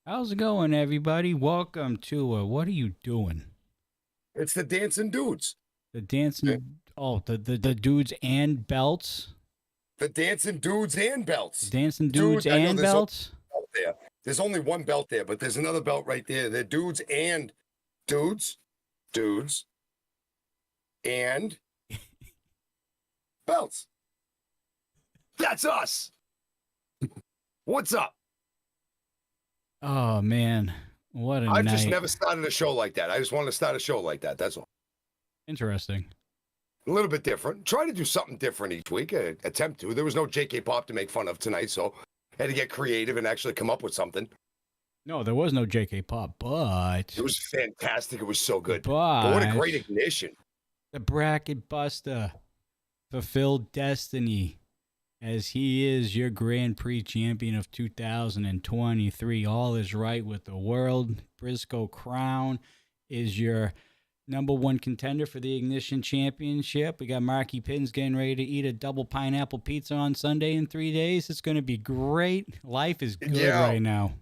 How's it going, everybody? Welcome to What Are You Doing? It's the dancing dudes. The Eh, dancing, the dudes and belts. The dancing dudes and The belts. dancing dudes Dudes, I know and there's only belts. one belt there. There's only one belt there, but there's another belt right there. They're dudes, dudes, and belts. That's us. What's up? Oh, man. What a I've night. just never started a show like that. I just wanted to start a show like that. That's all. Interesting. A little bit different. Try to do something different each week. Attempt to. There was no JK Pop to make fun of tonight, so I had to get creative and actually come up with something. No, there was no JK Pop, but It was fantastic. It was so good. but What a great ignition. the bracket buster fulfilled destiny as he is your Grand Prix champion of 2023. All is right with the world. Briscoe Crown is your number one contender for the Ignition Championship. We got Marky Pins getting ready to eat a double pineapple pizza on Sunday in 3 days. It's going to be great. Life is good right now.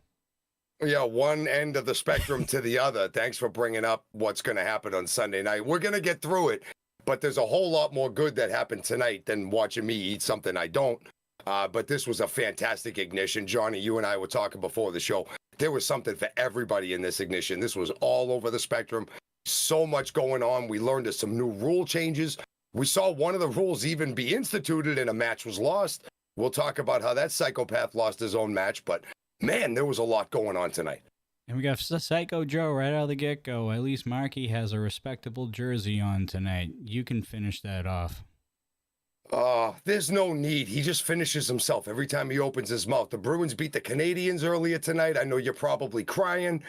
Yeah, one end of the spectrum to the other. Thanks for bringing up what's going to happen on Sunday night. We're going to get through it, but there's a whole lot more good that happened tonight than watching me eat something I don't. But this was a fantastic ignition. Johnny, you and I were talking before the show. There was something for everybody in this ignition. This was all over the spectrum. So much going on. We learned of some new rule changes. We saw one of the rules even be instituted and a match was lost. We'll talk about how that psychopath lost his own match, but man, there was a lot going on tonight. And we got Psycho Joe right out of the get-go. At least Marky has a respectable jersey on tonight. You can finish that off. There's no need. He just finishes himself every time he opens his mouth. The Bruins beat the Canadians earlier tonight. I know you're probably crying,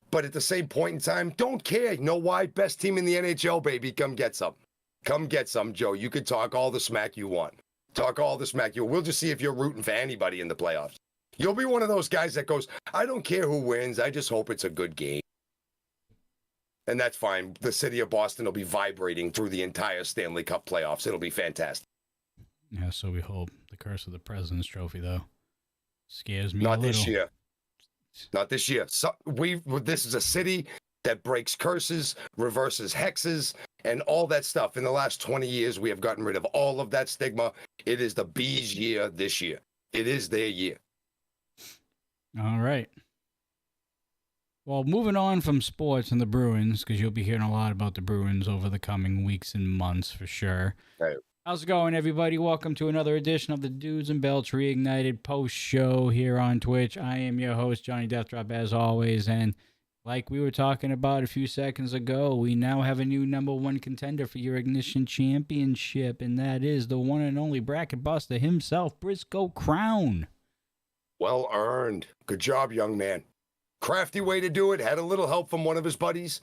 but at the same point in time, don't care. You know why? Best team in the NHL, baby. Come get some. Come get some, Joe. You can talk all the smack you want. Talk all the smack you want. We'll just see if you're rooting for anybody in the playoffs. You'll be one of those guys that goes, I don't care who wins. I just hope it's a good game. And that's fine. The city of Boston will be vibrating through the entire Stanley Cup playoffs. It'll be fantastic. Yeah, so we hope. The curse of the President's Trophy, though, scares me Not a little. this year. Not this year. So this is a city that breaks curses, reverses hexes, and all that stuff. In the last 20 years, we have gotten rid of all of that stigma. It is the Bees' year this year. It is their year. All right. Well, moving on from sports and the Bruins, because you'll be hearing a lot about the Bruins over the coming weeks and months for sure. Right. How's it going, everybody? Welcome to another edition of the Dudes and Belts Reignited post show here on Twitch. I am your host, Johnny Deathdrop, as always. And like we were talking about a few seconds ago, we now have a new number one contender for your Ignition Championship, and that is the one and only bracket buster himself, Briscoe Crown. Well earned. Good job, young man. Crafty way to do it. Had a little help from one of his buddies.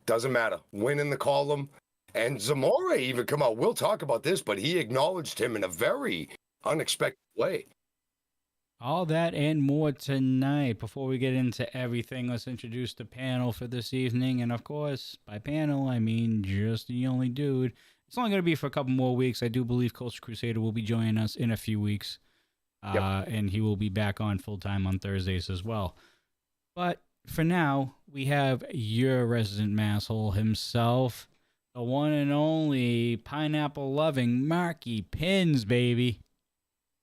Doesn't matter. Win in the column. And Zamora even come out. We'll talk about this, but he acknowledged him in a very unexpected way. All that and more tonight. Before we get into everything, let's introduce the panel for this evening. And of course, by panel, I mean just the only dude. It's only going to be for a couple more weeks. I do believe Coastal Crusader will be joining us in a few weeks. And he will be back on full-time on Thursdays as well. But for now, we have your resident masshole himself, the one and only pineapple-loving Marky Pins, baby.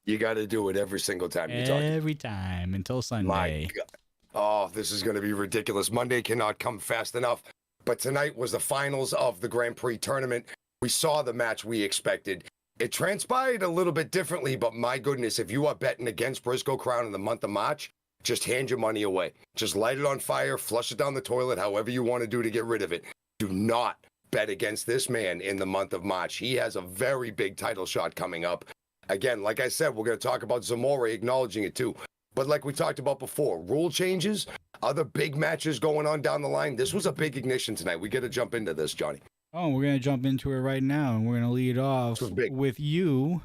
You got to do it every single time you talk. Every time until Sunday. My God. Oh, this is going to be ridiculous. Monday cannot come fast enough. But tonight was the finals of the Grand Prix tournament. We saw the match we expected. It transpired a little bit differently, but my goodness, if you are betting against Briscoe Crown in the month of March, just hand your money away. Just light it on fire, flush it down the toilet, however you want to do to get rid of it. Do not bet against this man in the month of March. He has a very big title shot coming up. Again, like I said, we're going to talk about Zamora acknowledging it too. But like we talked about before, rule changes, other big matches going on down the line. This was a big ignition tonight. We got to jump into this, Johnny. Oh, we're going to jump into it right now, and we're going to lead off with you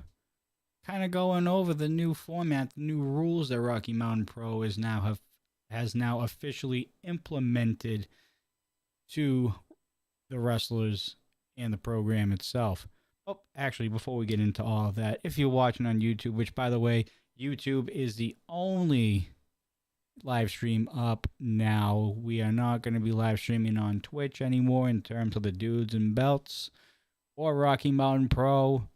kind of going over the new format, the new rules that Rocky Mountain Pro has now officially implemented to the wrestlers and the program itself. Oh, actually, before we get into all of that, if you're watching on YouTube, which, by the way, YouTube is the only live stream up now. We are not going to be live streaming on Twitch anymore in terms of the Dudes and Belts or Rocky Mountain Pro.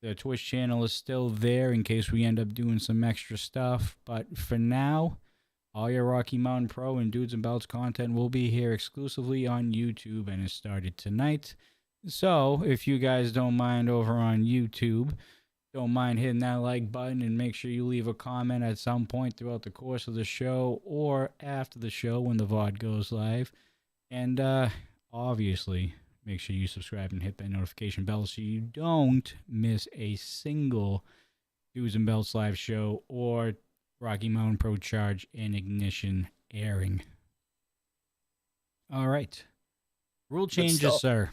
The Twitch channel is still there in case we end up doing some extra stuff. But for now, all your Rocky Mountain Pro and Dudes and Belts content will be here exclusively on YouTube, and it started tonight. So if you guys don't mind over on YouTube, don't mind hitting that like button and make sure you leave a comment at some point throughout the course of the show or after the show when the VOD goes live. And obviously, make sure you subscribe and hit that notification bell so you don't miss a single Dudes and Belts live show or Rocky Mountain Pro Charge and Ignition airing. All right. Rule changes, sir.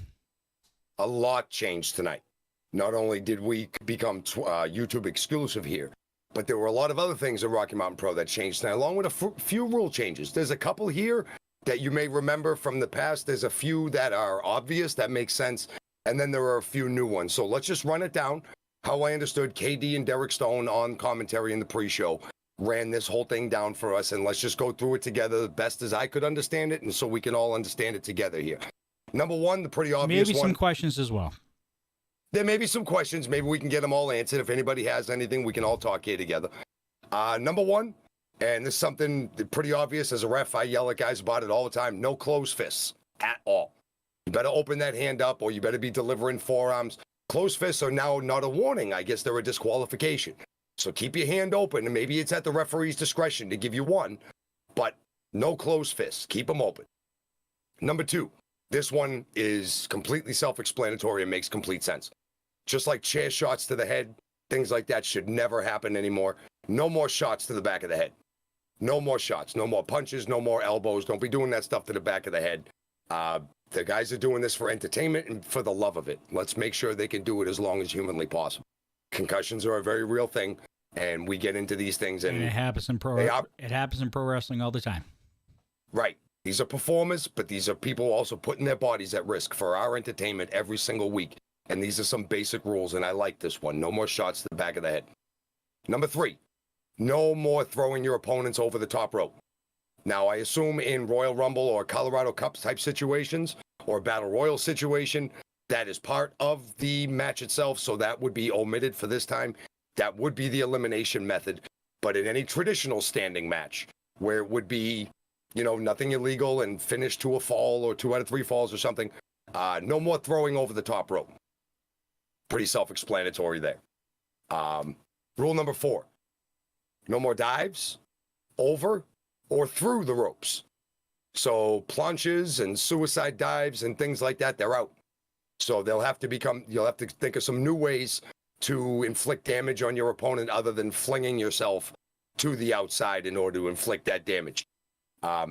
A lot changed tonight. Not only did we become YouTube exclusive here, but there were a lot of other things in Rocky Mountain Pro that changed tonight, along with a few rule changes. There's a couple here that you may remember from the past. There's a few that are obvious, that make sense, and then there are a few new ones. So let's just run it down. How I understood, KD and Derek Stone on commentary in the pre-show ran this whole thing down for us, and let's just go through it together the best as I could understand it, and so we can all understand it together here. Number one, the pretty obvious Maybe some questions as well. There may be some questions. Maybe we can get them all answered. If anybody has anything, we can all talk here together. Number one, and this is something pretty obvious as a ref, I yell at guys about it all the time. No closed fists at all. You better open that hand up, or you better be delivering forearms. Closed fists are now not a warning. I guess they're a disqualification. So keep your hand open, and maybe it's at the referee's discretion to give you one, but no closed fists. Keep them open. Number two, this one is completely self-explanatory and makes complete sense. Just like chair shots to the head, things like that should never happen anymore. No more shots to the back of the head. No more shots. No more punches. No more elbows. Don't be doing that stuff to the back of the head. The guys are doing this for entertainment and for the love of it. Let's make sure they can do it as long as humanly possible. Concussions are a very real thing, and we get into these things. And it happens in it happens in pro wrestling all the time. Right. These are performers, but these are people also putting their bodies at risk for our entertainment every single week. And these are some basic rules, and I like this one. No more shots to the back of the head. Number three, no more throwing your opponents over the top rope. Now, I assume in Royal Rumble or Colorado Cup type situations or Battle Royal situation, that is part of the match itself, so that would be omitted for this time. That would be the elimination method. But in any traditional standing match, where it would be, nothing illegal and finish to a fall or 2 out of 3 falls or something, no more throwing over the top rope. Pretty self-explanatory there. Rule number 4, no more dives over or through the ropes. So planches and suicide dives and things like that, they're out. So you'll have to think of some new ways to inflict damage on your opponent other than flinging yourself to the outside in order to inflict that damage.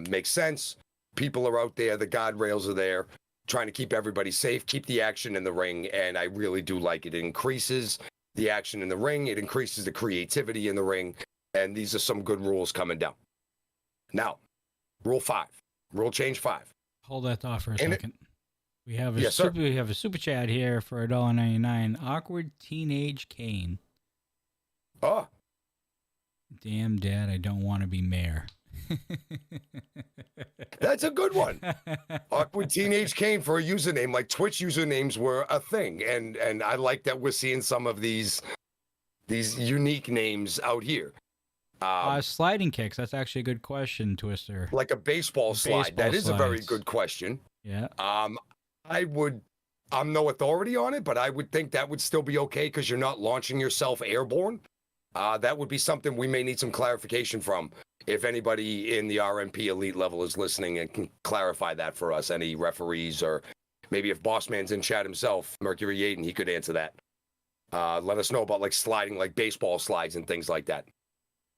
Makes sense. People are out there. The guardrails are there, trying to keep everybody safe, keep the action in the ring, and I really do like it. It increases the action in the ring. It increases the creativity in the ring, and these are some good rules coming down. Now, rule change 5. Hold that thought for a second. We have Yes, we have a super chat here for $1.99. Awkward Teenage Kane. Oh, Damn, Dad, I don't want to be mayor. that's a good one. Awkward Teenage Kane for a username. Like Twitch usernames were a thing, and I like that we're seeing some of these unique names out here. Sliding kicks. That's actually a good question, Twister. Like a baseball slide. That is a very good question. Yeah. I'm no authority on it, but I would think that would still be okay because you're not launching yourself airborne. That would be something we may need some clarification from. If anybody in the RMP elite level is listening and can clarify that for us, any referees, or maybe if Bossman's in chat himself, Mercury Yaden, he could answer that. Let us know about like sliding, like baseball slides and things like that.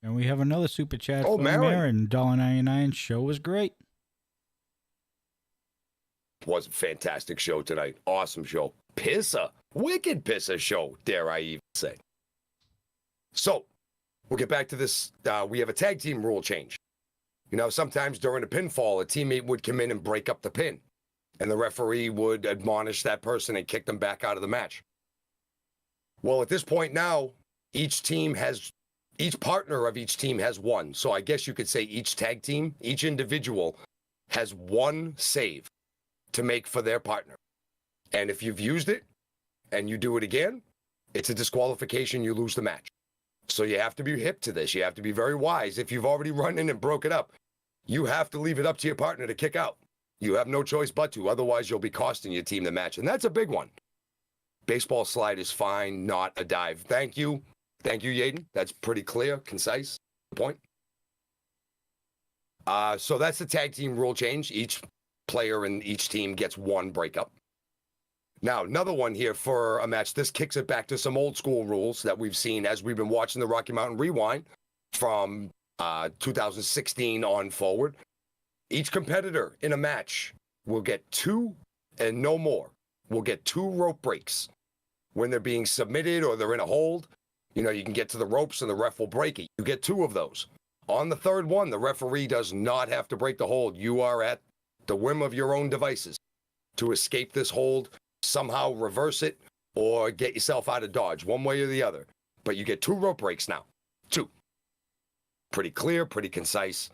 And we have another super chat from Marin. $1.99. Show was great. Was a fantastic show tonight. Awesome show. Wicked pisser show, dare I even say. So, we'll get back to this. We have a tag team rule change. Sometimes during a pinfall, a teammate would come in and break up the pin, and the referee would admonish that person and kick them back out of the match. Well, at this point now, each team has each partner of each team has one. So I guess you could say each tag team, each individual has one save to make for their partner. And if you've used it and you do it again, it's a disqualification. You lose the match. So you have to be hip to this. You have to be very wise. If you've already run in and broke it up, you have to leave it up to your partner to kick out. You have no choice but to. Otherwise, you'll be costing your team the match. And that's a big one. Baseball slide is fine, not a dive. Thank you. Thank you, Yaden. That's pretty clear, concise. Point. So that's the tag team rule change. Each player in each team gets one breakup. Now, another one here for a match. This kicks it back to some old school rules that we've seen as we've been watching the Rocky Mountain Rewind from 2016 on forward. Each competitor in a match will get 2 and no more. Will get 2 rope breaks when they're being submitted or they're in a hold. You know, you can get to the ropes and the ref will break it. You get 2 of those. On the third one, the referee does not have to break the hold. You are at the whim of your own devices to escape this hold, somehow reverse it, or get yourself out of dodge, one way or the other. But you get 2 rope breaks now. 2. Pretty clear, pretty concise.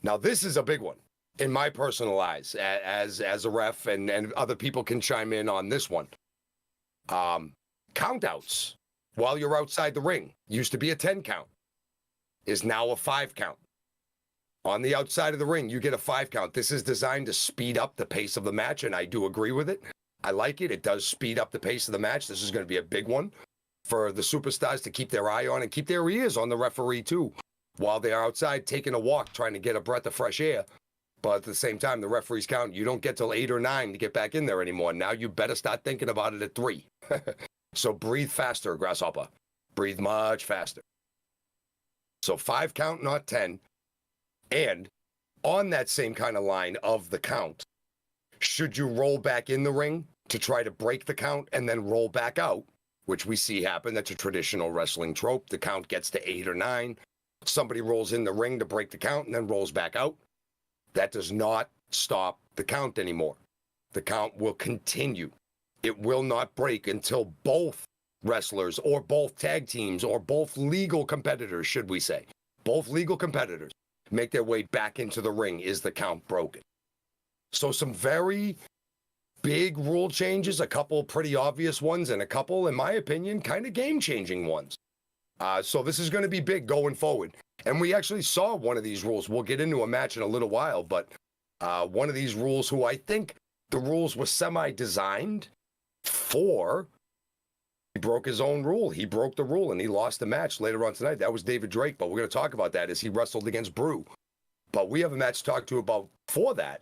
Now, this is a big one in my personal eyes as a ref, and other people can chime in on this one. Countouts while you're outside the ring. Used to be a 10 count. Is now a 5 count. On the outside of the ring, you get a 5 count. This is designed to speed up the pace of the match, and I do agree with it. I like it. It does speed up the pace of the match. This is going to be a big one for the superstars to keep their eye on and keep their ears on the referee, too, while they're outside taking a walk, trying to get a breath of fresh air. But at the same time, the referee's count, you don't get till 8 or 9 to get back in there anymore. Now you better start thinking about it at 3. So breathe faster, Grasshopper. Breathe much faster. So 5 count, not 10. And on that same kind of line of the count, should you roll back in the ring to try to break the count and then roll back out, which we see happen, that's a traditional wrestling trope. The count gets to 8 or 9. Somebody rolls in the ring to break the count and then rolls back out. That does not stop the count anymore. The count will continue. It will not break until both wrestlers or both tag teams or both legal competitors, should we say, both legal competitors make their way back into the ring. Is the count broken? So some very big rule changes, a couple pretty obvious ones, and a couple, in my opinion, kind of game-changing ones. So this is going to be big going forward. And we actually saw one of these rules. We'll get into a match in a little while, but one of these rules who I think the rules were semi-designed for, he broke his own rule. He broke the rule and he lost the match later on tonight. That was David Drake, but we're going to talk about that as he wrestled against Brew. But we have a match to talk to about for that.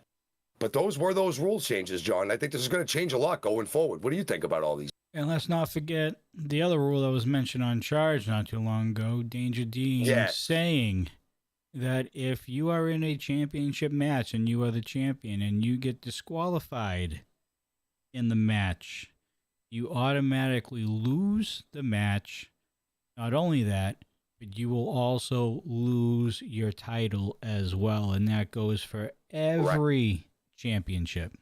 But those were those rule changes, John. I think this is going to change a lot going forward. What do you think about all these? And let's not forget the other rule that was mentioned on Charge not too long ago, Danger Dean saying that if you are in a championship match and you are the champion and you get disqualified in the match, you automatically lose the match. Not only that, but you will also lose your title as well. And that goes for every championship.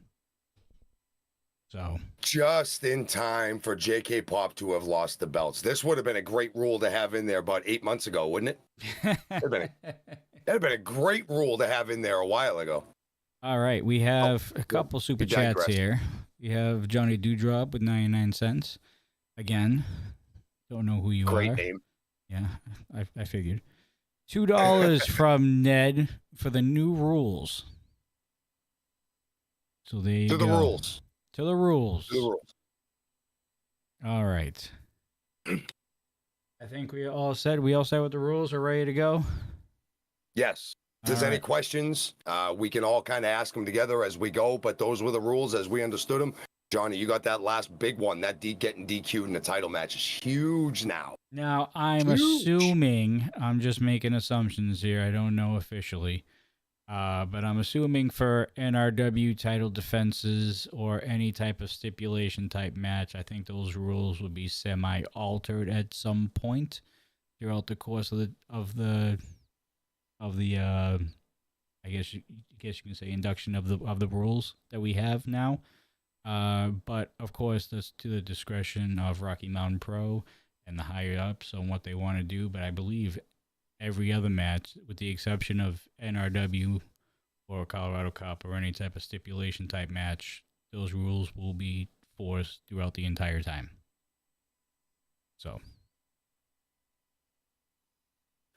So just in time for JK Pop to have lost the belts. This would have been a great rule to have in there about 8 months ago, wouldn't it? That'd have been a great rule to have in there a while ago. All right, we have a couple super chats here. We have Johnny Dewdrop with 99 cents. Again, don't know who you are. Great name. Yeah, I figured. $2 from Ned for the new rules. So there you go. To the rules. To the rules. To the rules. All right. I think we all said with the rules. Are ready to go? Yes. If there's any questions, we can all kind of ask them together as we go, but those were the rules as we understood them. Johnny, you got that last big one. That getting DQ'd in the title match is huge now. Now, I'm assuming, I'm just making assumptions here. I don't know officially. But I'm assuming for NRW title defenses or any type of stipulation type match, I think those rules would be semi-altered at some point throughout the course of the I guess you can say induction of the rules that we have now. But of course, that's to the discretion of Rocky Mountain Pro and the higher ups on what they want to do. But I believe every other match, with the exception of NRW or Colorado Cup or any type of stipulation type match, those rules will be forced throughout the entire time. So,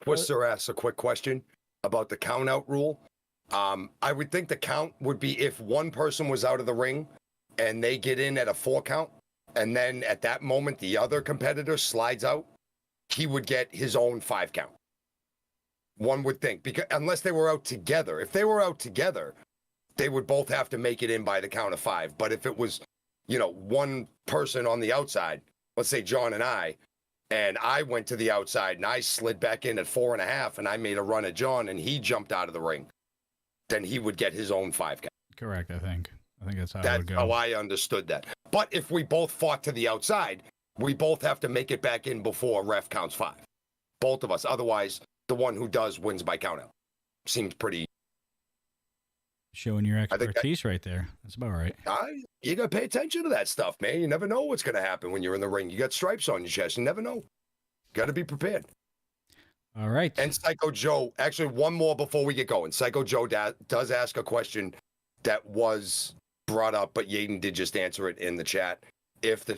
Twister asks a quick question about the count out rule. I would think the count would be if one person was out of the ring and they get in at a 4 count, and then at that moment the other competitor slides out, he would get his own 5 count. One would think, because unless they were out together. If they were out together, they would both have to make it in by the count of 5. But if it was, one person on the outside, let's say John and I went to the outside and I slid back in at 4.5 and I made a run at John and he jumped out of the ring, then he would get his own 5 count. correct, I think that's how it That's would go. how I understood that. But if we both fought to the outside, we both have to make it back in before ref counts 5. Both of us. Otherwise, the one who does wins by countout. Seems pretty. Showing your expertise right there. That's about right. You got to pay attention to that stuff, man. You never know what's going to happen when you're in the ring. You got stripes on your chest. You never know. Got to be prepared. All right. And Psycho Joe, actually, one more before we get going. Psycho Joe does ask a question that was brought up, but Yaden did just answer it in the chat. If the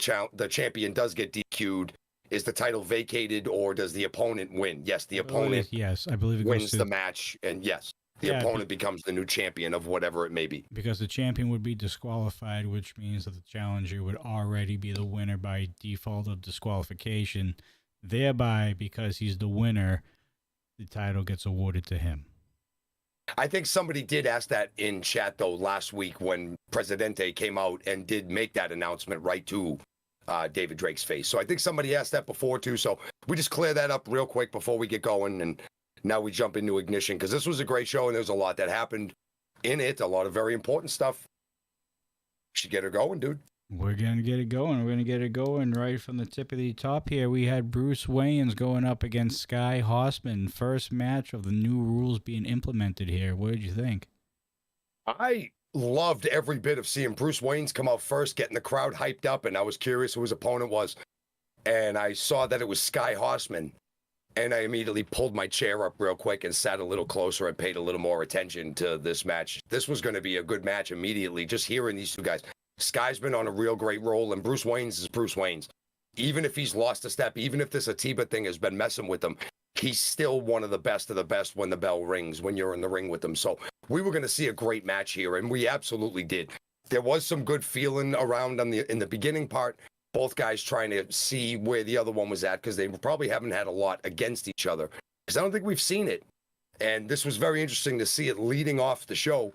champion does get DQ'd, is the title vacated or does the opponent win? Yes, the opponent I believe it wins the match, and yes, the opponent becomes the new champion of whatever it may be. Because the champion would be disqualified, which means that the challenger would already be the winner by default of disqualification. Thereby, because he's the winner, the title gets awarded to him. I think somebody did ask that in chat, though, last week when Presidente came out and did make that announcement right to David Drake's face. So I think somebody asked that before, too. So we just clear that up real quick before we get going. And now we jump into Ignition, because this was a great show and there's a lot that happened in it, a lot of very important stuff. Should get her going, dude. We're going to get it going. We're going to get it going right from the tip of the top here. We had Bruce Wayans going up against Sky Hossman. First match of the new rules being implemented here. What did you think? I loved every bit of seeing Bruce Wayans come out first, getting the crowd hyped up, and I was curious who his opponent was. And I saw that it was Sky Hossman, and I immediately pulled my chair up real quick and sat a little closer and paid a little more attention to this match. This was going to be a good match immediately, just hearing these two guys. Sky's been on a real great roll, and Bruce Wayans is Bruce Wayans. Even if he's lost a step, even if this Atiba thing has been messing with him, he's still one of the best when the bell rings, when you're in the ring with him. So we were going to see a great match here, and we absolutely did. There was some good feeling around in the beginning part, both guys trying to see where the other one was at, because they probably haven't had a lot against each other, because I don't think we've seen it. And this was very interesting to see it leading off the show.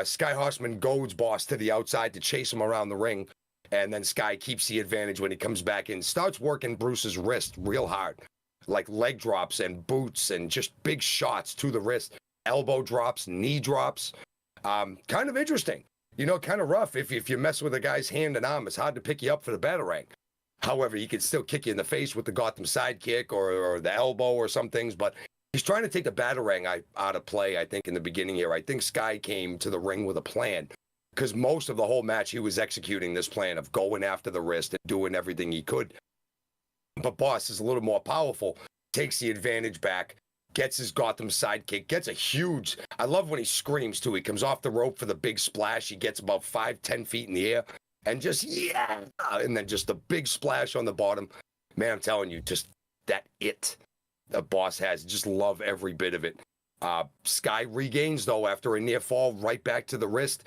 Sky Hossman goads Boss to the outside to chase him around the ring, and then Sky keeps the advantage when he comes back in, starts working Bruce's wrist real hard, like leg drops and boots and just big shots to the wrist, elbow drops, knee drops. Kind of interesting, kind of rough. If you mess with a guy's hand and arm, it's hard to pick you up for the batarang. However, he can still kick you in the face with the Gotham sidekick or the elbow or some things, but he's trying to take the batarang out of play, I think, in the beginning here. I think Sky came to the ring with a plan, because most of the whole match he was executing this plan of going after the wrist and doing everything he could. But Boss is a little more powerful, takes the advantage back, gets his Gotham sidekick, gets a huge... I love when he screams, too. He comes off the rope for the big splash. He gets about 5-10 feet in the air and just, and then just a big splash on the bottom. Man, I'm telling you, just that the Boss has. Just love every bit of it. Sky regains, though, after a near fall, right back to the wrist.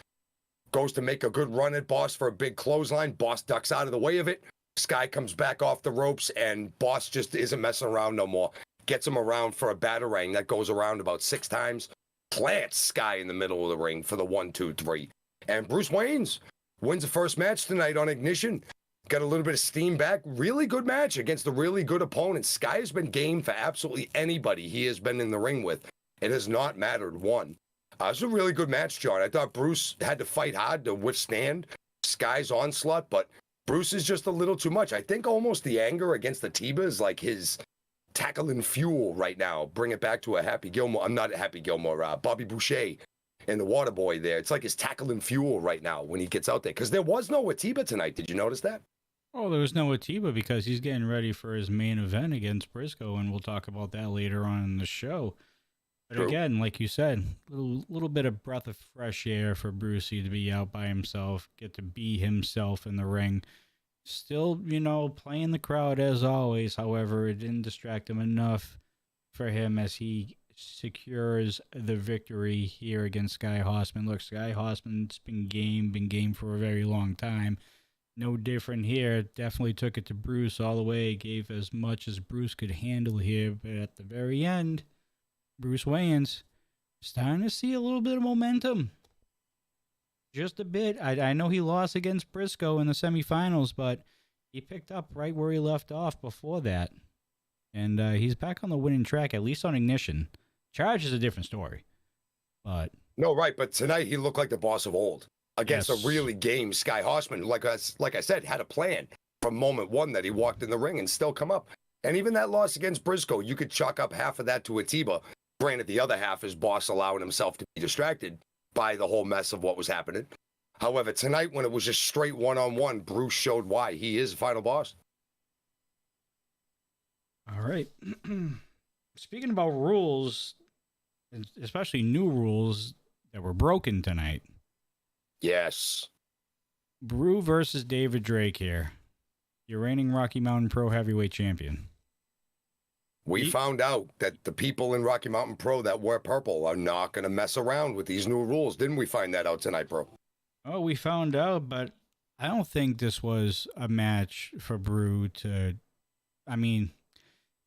Goes to make a good run at Boss for a big clothesline. Boss ducks out of the way of it. Sky comes back off the ropes, and Boss just isn't messing around no more. Gets him around for a batarang that goes around about 6 times. Plants Sky in the middle of the ring for the 1, 2, 3. And Bruce Wayans wins the first match tonight on Ignition. Got a little bit of steam back. Really good match against a really good opponent. Sky has been game for absolutely anybody he has been in the ring with. It has not mattered one. It's a really good match, John. I thought Bruce had to fight hard to withstand Sky's onslaught, but Bruce is just a little too much. I think almost the anger against Atiba is like his tackling fuel right now. Bring it back to a Happy Gilmore. I'm not a Happy Gilmore. Bobby Boucher and the Water Boy there. It's like his tackling fuel right now when he gets out there. Because there was no Atiba tonight. Did you notice that? Oh, there was no Atiba because he's getting ready for his main event against Briscoe, and we'll talk about that later on in the show. But True. again, like you said, little bit of breath of fresh air for Brucey to be out by himself, get to be himself in the ring. Still, playing the crowd as always. However, it didn't distract him enough for him as he secures the victory here against Sky Hossman. Look, Sky Hossman's been game for a very long time. No different here. Definitely took it to Bruce all the way. Gave as much as Bruce could handle here. But at the very end, Bruce Wayans starting to see a little bit of momentum. Just a bit. I know he lost against Briscoe in the semifinals, but he picked up right where he left off before that. And he's back on the winning track, at least on Ignition. Charge is a different story. But No, right. But tonight he looked like the boss of old against yes. a really game Sky Hossman. Like I said, had a plan from moment one that he walked in the ring and still come up. And even that loss against Briscoe, you could chalk up half of that to Atiba. Granted, the other half is boss allowing himself to be distracted by the whole mess of what was happening. However, tonight when it was just straight one-on-one, Bruce showed why he is final boss. All right. Speaking about rules, especially new rules that were broken tonight. Yes. Brew versus David Drake here. Your reigning Rocky Mountain Pro Heavyweight Champion. We found out that the people in Rocky Mountain Pro that wear purple are not going to mess around with these new rules. Didn't we find that out tonight, bro? Oh, we found out, but I don't think this was a match for Brew to... I mean,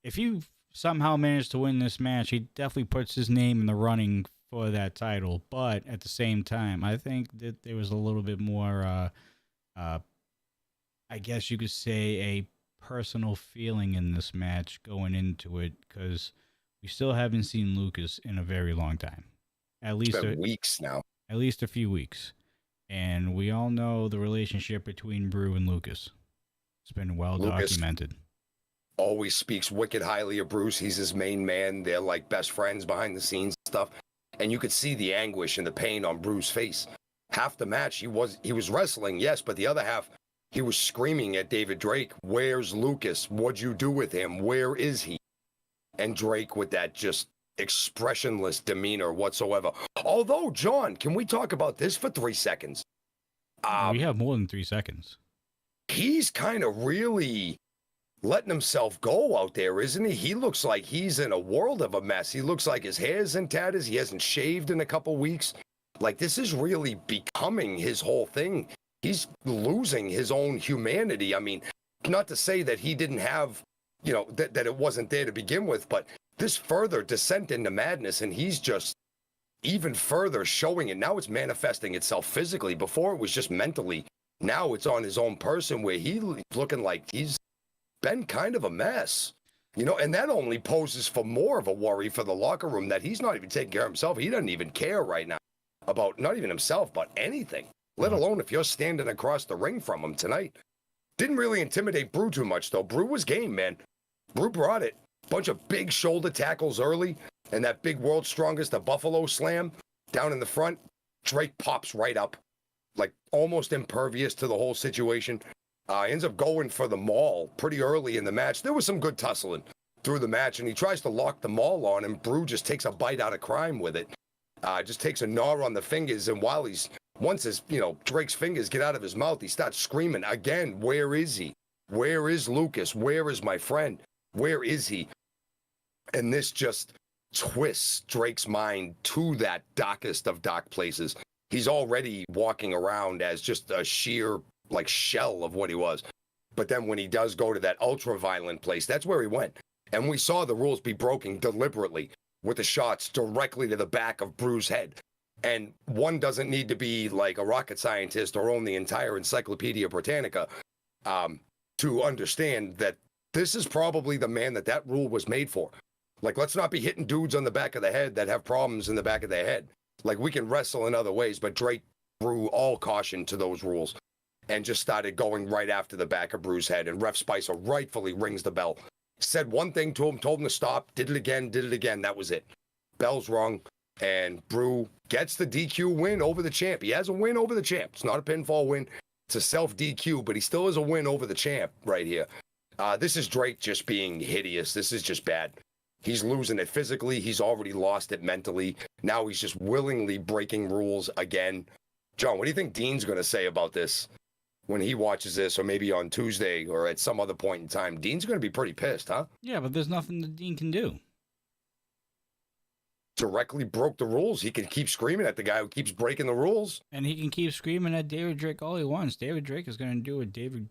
if you somehow manage to win this match, he definitely puts his name in the running for that title. But at the same time, I think that there was a little bit more, I guess you could say, a personal feeling in this match going into it, because we still haven't seen Lucas in a very long time. At least It's been weeks now. At least a few weeks. And we all know the relationship between Brew and Lucas. It's been well documented. Always speaks wicked highly of Bruce. He's his main man. They're like best friends behind the scenes and stuff. And you could see the anguish and the pain on Bruce's face. Half the match he was wrestling, yes, but the other half he was screaming at David Drake, "Where's Lucas? What'd you do with him? Where is he?" And Drake with that just expressionless demeanor whatsoever. Although, John, can we talk about this for 3 seconds? We have more than 3 seconds. He's kind of really letting himself go out there, isn't he? He looks like he's in a world of a mess. He looks like his hair's in tatters. He hasn't shaved in a couple weeks. Like, this is really becoming his whole thing. He's losing his own humanity. I mean, not to say that he didn't have, that it wasn't there to begin with, but this further descent into madness, and he's just even further showing it. Now it's manifesting itself physically. Before it was just mentally. Now it's on his own person, where he's looking like he's been kind of a mess. And that only poses for more of a worry for the locker room, that he's not even taking care of himself. He doesn't even care right now about not even himself, but anything, let alone if you're standing across the ring from him tonight. Didn't really intimidate Brew too much, though. Brew was game, man. Brew brought it. Bunch of big shoulder tackles early, and that big World's Strongest, the Buffalo Slam, down in the front. Drake pops right up, like almost impervious to the whole situation. Ends up going for the maul pretty early in the match. There was some good tussling through the match, and he tries to lock the maul on, and Brew just takes a bite out of crime with it. Just takes a gnaw on the fingers, and once his, Drake's fingers get out of his mouth, he starts screaming again, "Where is he? Where is Lucas? Where is my friend? Where is he?" And this just twists Drake's mind to that darkest of dark places. He's already walking around as just a sheer, shell of what he was. But then when he does go to that ultra-violent place, that's where he went. And we saw the rules be broken deliberately with the shots directly to the back of Brew's head. And one doesn't need to be like a rocket scientist or own the entire Encyclopedia Britannica to understand that this is probably the man that rule was made for. Let's not be hitting dudes on the back of the head that have problems in the back of their head. We can wrestle in other ways, but Drake threw all caution to those rules and just started going right after the back of Brew's head. And Ref Spicer rightfully rings the bell. Said one thing to him, told him to stop, did it again. That was it. Bell's rung, and Brew gets the DQ win over the champ. He has a win over the champ. It's not a pinfall win. It's a self DQ, but he still has a win over the champ right here. This is Drake just being hideous. This is just bad. He's losing it physically. He's already lost it mentally. Now he's just willingly breaking rules again. John, what do you think Dean's going to say about this when he watches this, or maybe on Tuesday or at some other point in time? Dean's going to be pretty pissed, huh? Yeah, but there's nothing that Dean can do. Directly broke the rules. He can keep screaming at the guy who keeps breaking the rules. And he can keep screaming at David Drake all he wants. David Drake is going to do what David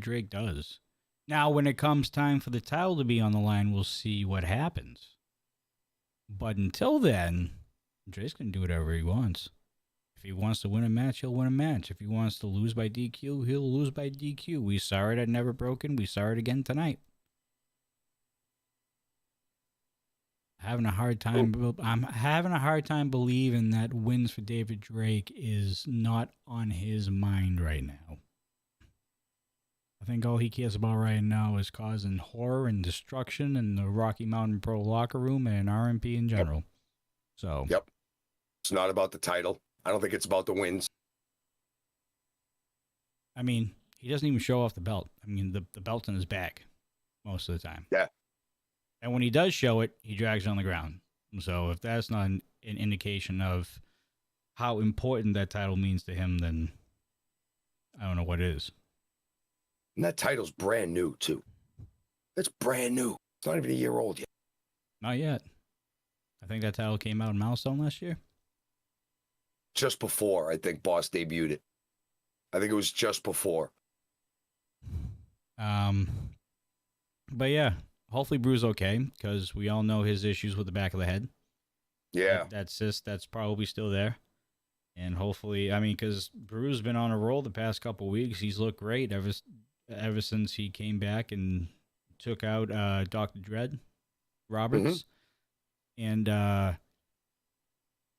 Drake does. Now, when it comes time for the title to be on the line, we'll see what happens. But until then, Drake's going to do whatever he wants. If he wants to win a match, he'll win a match. If he wants to lose by DQ, he'll lose by DQ. We saw it at Never Broken. We saw it again tonight. I'm having a hard time believing that wins for David Drake is not on his mind right now. I think all he cares about right now is causing horror and destruction in the Rocky Mountain Pro locker room and RMP in general. Yep. So. Yep. It's not about the title. I don't think it's about the wins. I mean, he doesn't even show off the belt. I mean, the belt's in his bag most of the time. Yeah. And when he does show it, he drags it on the ground. So if that's not an indication of how important that title means to him, then I don't know what is. And that title's brand new, too. It's brand new. It's not even a year old yet. Not yet. I think that title came out in Milestone last year. Just before, I think, Boss debuted it. I think it was just before. But yeah, hopefully Brew's okay, because we all know his issues with the back of the head. Yeah. That cyst, that's probably still there. And hopefully, I mean, because Brew's been on a roll the past couple of weeks. He's looked great ever since he came back and took out Dr. Dredd Roberts. Mm-hmm. And,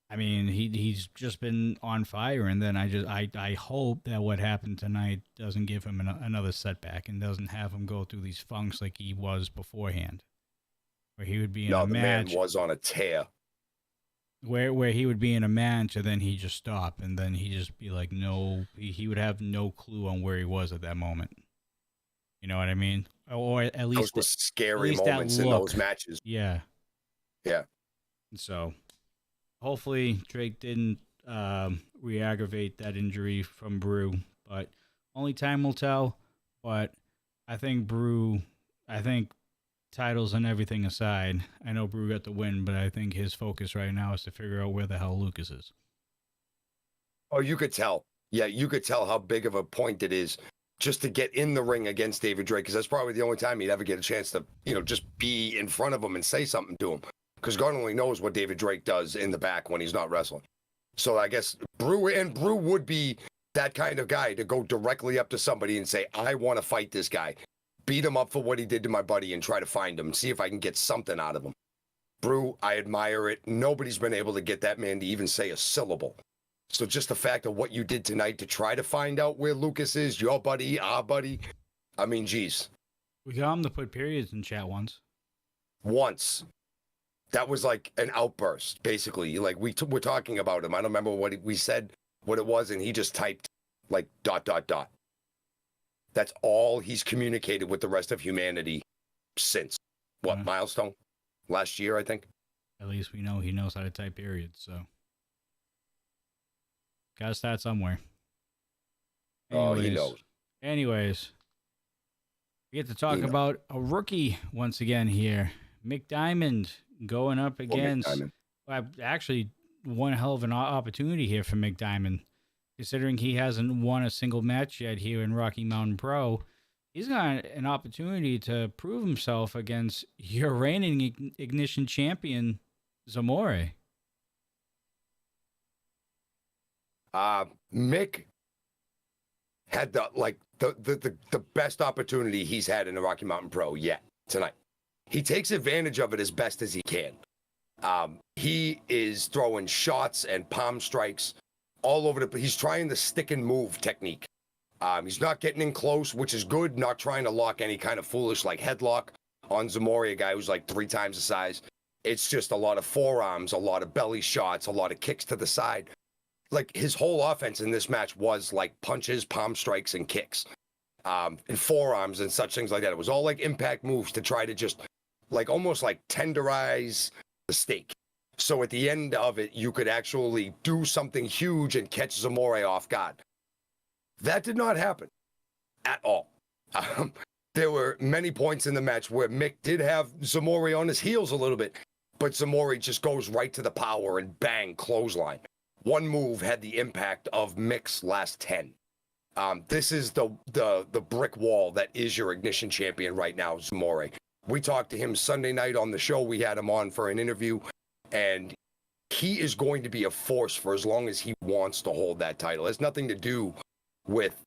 I mean, he's just been on fire, and then I hope that what happened tonight doesn't give him another setback and doesn't have him go through these funks like he was beforehand, where he would be in a match. Man was on a tear. Where he would be in a match, and then he just stop, and then he just be like, no, he would have no clue on where he was at that moment. You know what I mean? Or at least those were scary moments in those matches. Yeah. Yeah. So. Hopefully Drake didn't re-aggravate that injury from Brew, but only time will tell. But I think titles and everything aside, I know Brew got the win, but I think his focus right now is to figure out where the hell Lucas is. Oh, you could tell. Yeah, you could tell how big of a point it is just to get in the ring against David Drake, because that's probably the only time he'd ever get a chance to, just be in front of him and say something to him. Because God only knows what David Drake does in the back when he's not wrestling. So I guess Brew would be that kind of guy to go directly up to somebody and say, I want to fight this guy. Beat him up for what he did to my buddy and try to find him. See if I can get something out of him. Brew, I admire it. Nobody's been able to get that man to even say a syllable. So just the fact of what you did tonight to try to find out where Lucas is, your buddy, our buddy. I mean, geez. We got him to put periods in chat once. Once. That was like an outburst, basically. Like, we're talking about him. I don't remember what we said, what it was, and he just typed, like, ... That's all he's communicated with the rest of humanity since, Milestone? Last year, I think. At least we know he knows how to type periods, so. Gotta start somewhere. He knows. Anyways, we get to talk about a rookie once again here. Mick Diamond going up against actually one hell of an opportunity here for Mick Diamond, considering he hasn't won a single match yet here in Rocky Mountain Pro. He's got an opportunity to prove himself against your reigning Ignition champion, Zamore. Mick had the best opportunity he's had in the Rocky Mountain Pro yet tonight. He takes advantage of it as best as he can. He is throwing shots and palm strikes all over he's trying the stick and move technique. He's not getting in close, which is good, not trying to lock any kind of foolish headlock on Zamore, a guy who's 3 times the size. It's just a lot of forearms, a lot of belly shots, a lot of kicks to the side. like his whole offense in this match was like punches, palm strikes, and kicks, and forearms and such things like that. It was all like impact moves to try to just like almost like tenderize the steak. So at the end of it, you could actually do something huge and catch Zamore off guard. That did not happen at all. There were many points in the match where Mick did have Zamore on his heels a little bit, but Zamore just goes right to the power and bang, clothesline. One move had the impact of Mick's last 10. This is the brick wall that is your Ignition champion right now, Zamore. We talked to him Sunday night on the show. We had him on for an interview, and he is going to be a force for as long as he wants to hold that title. It has nothing to do with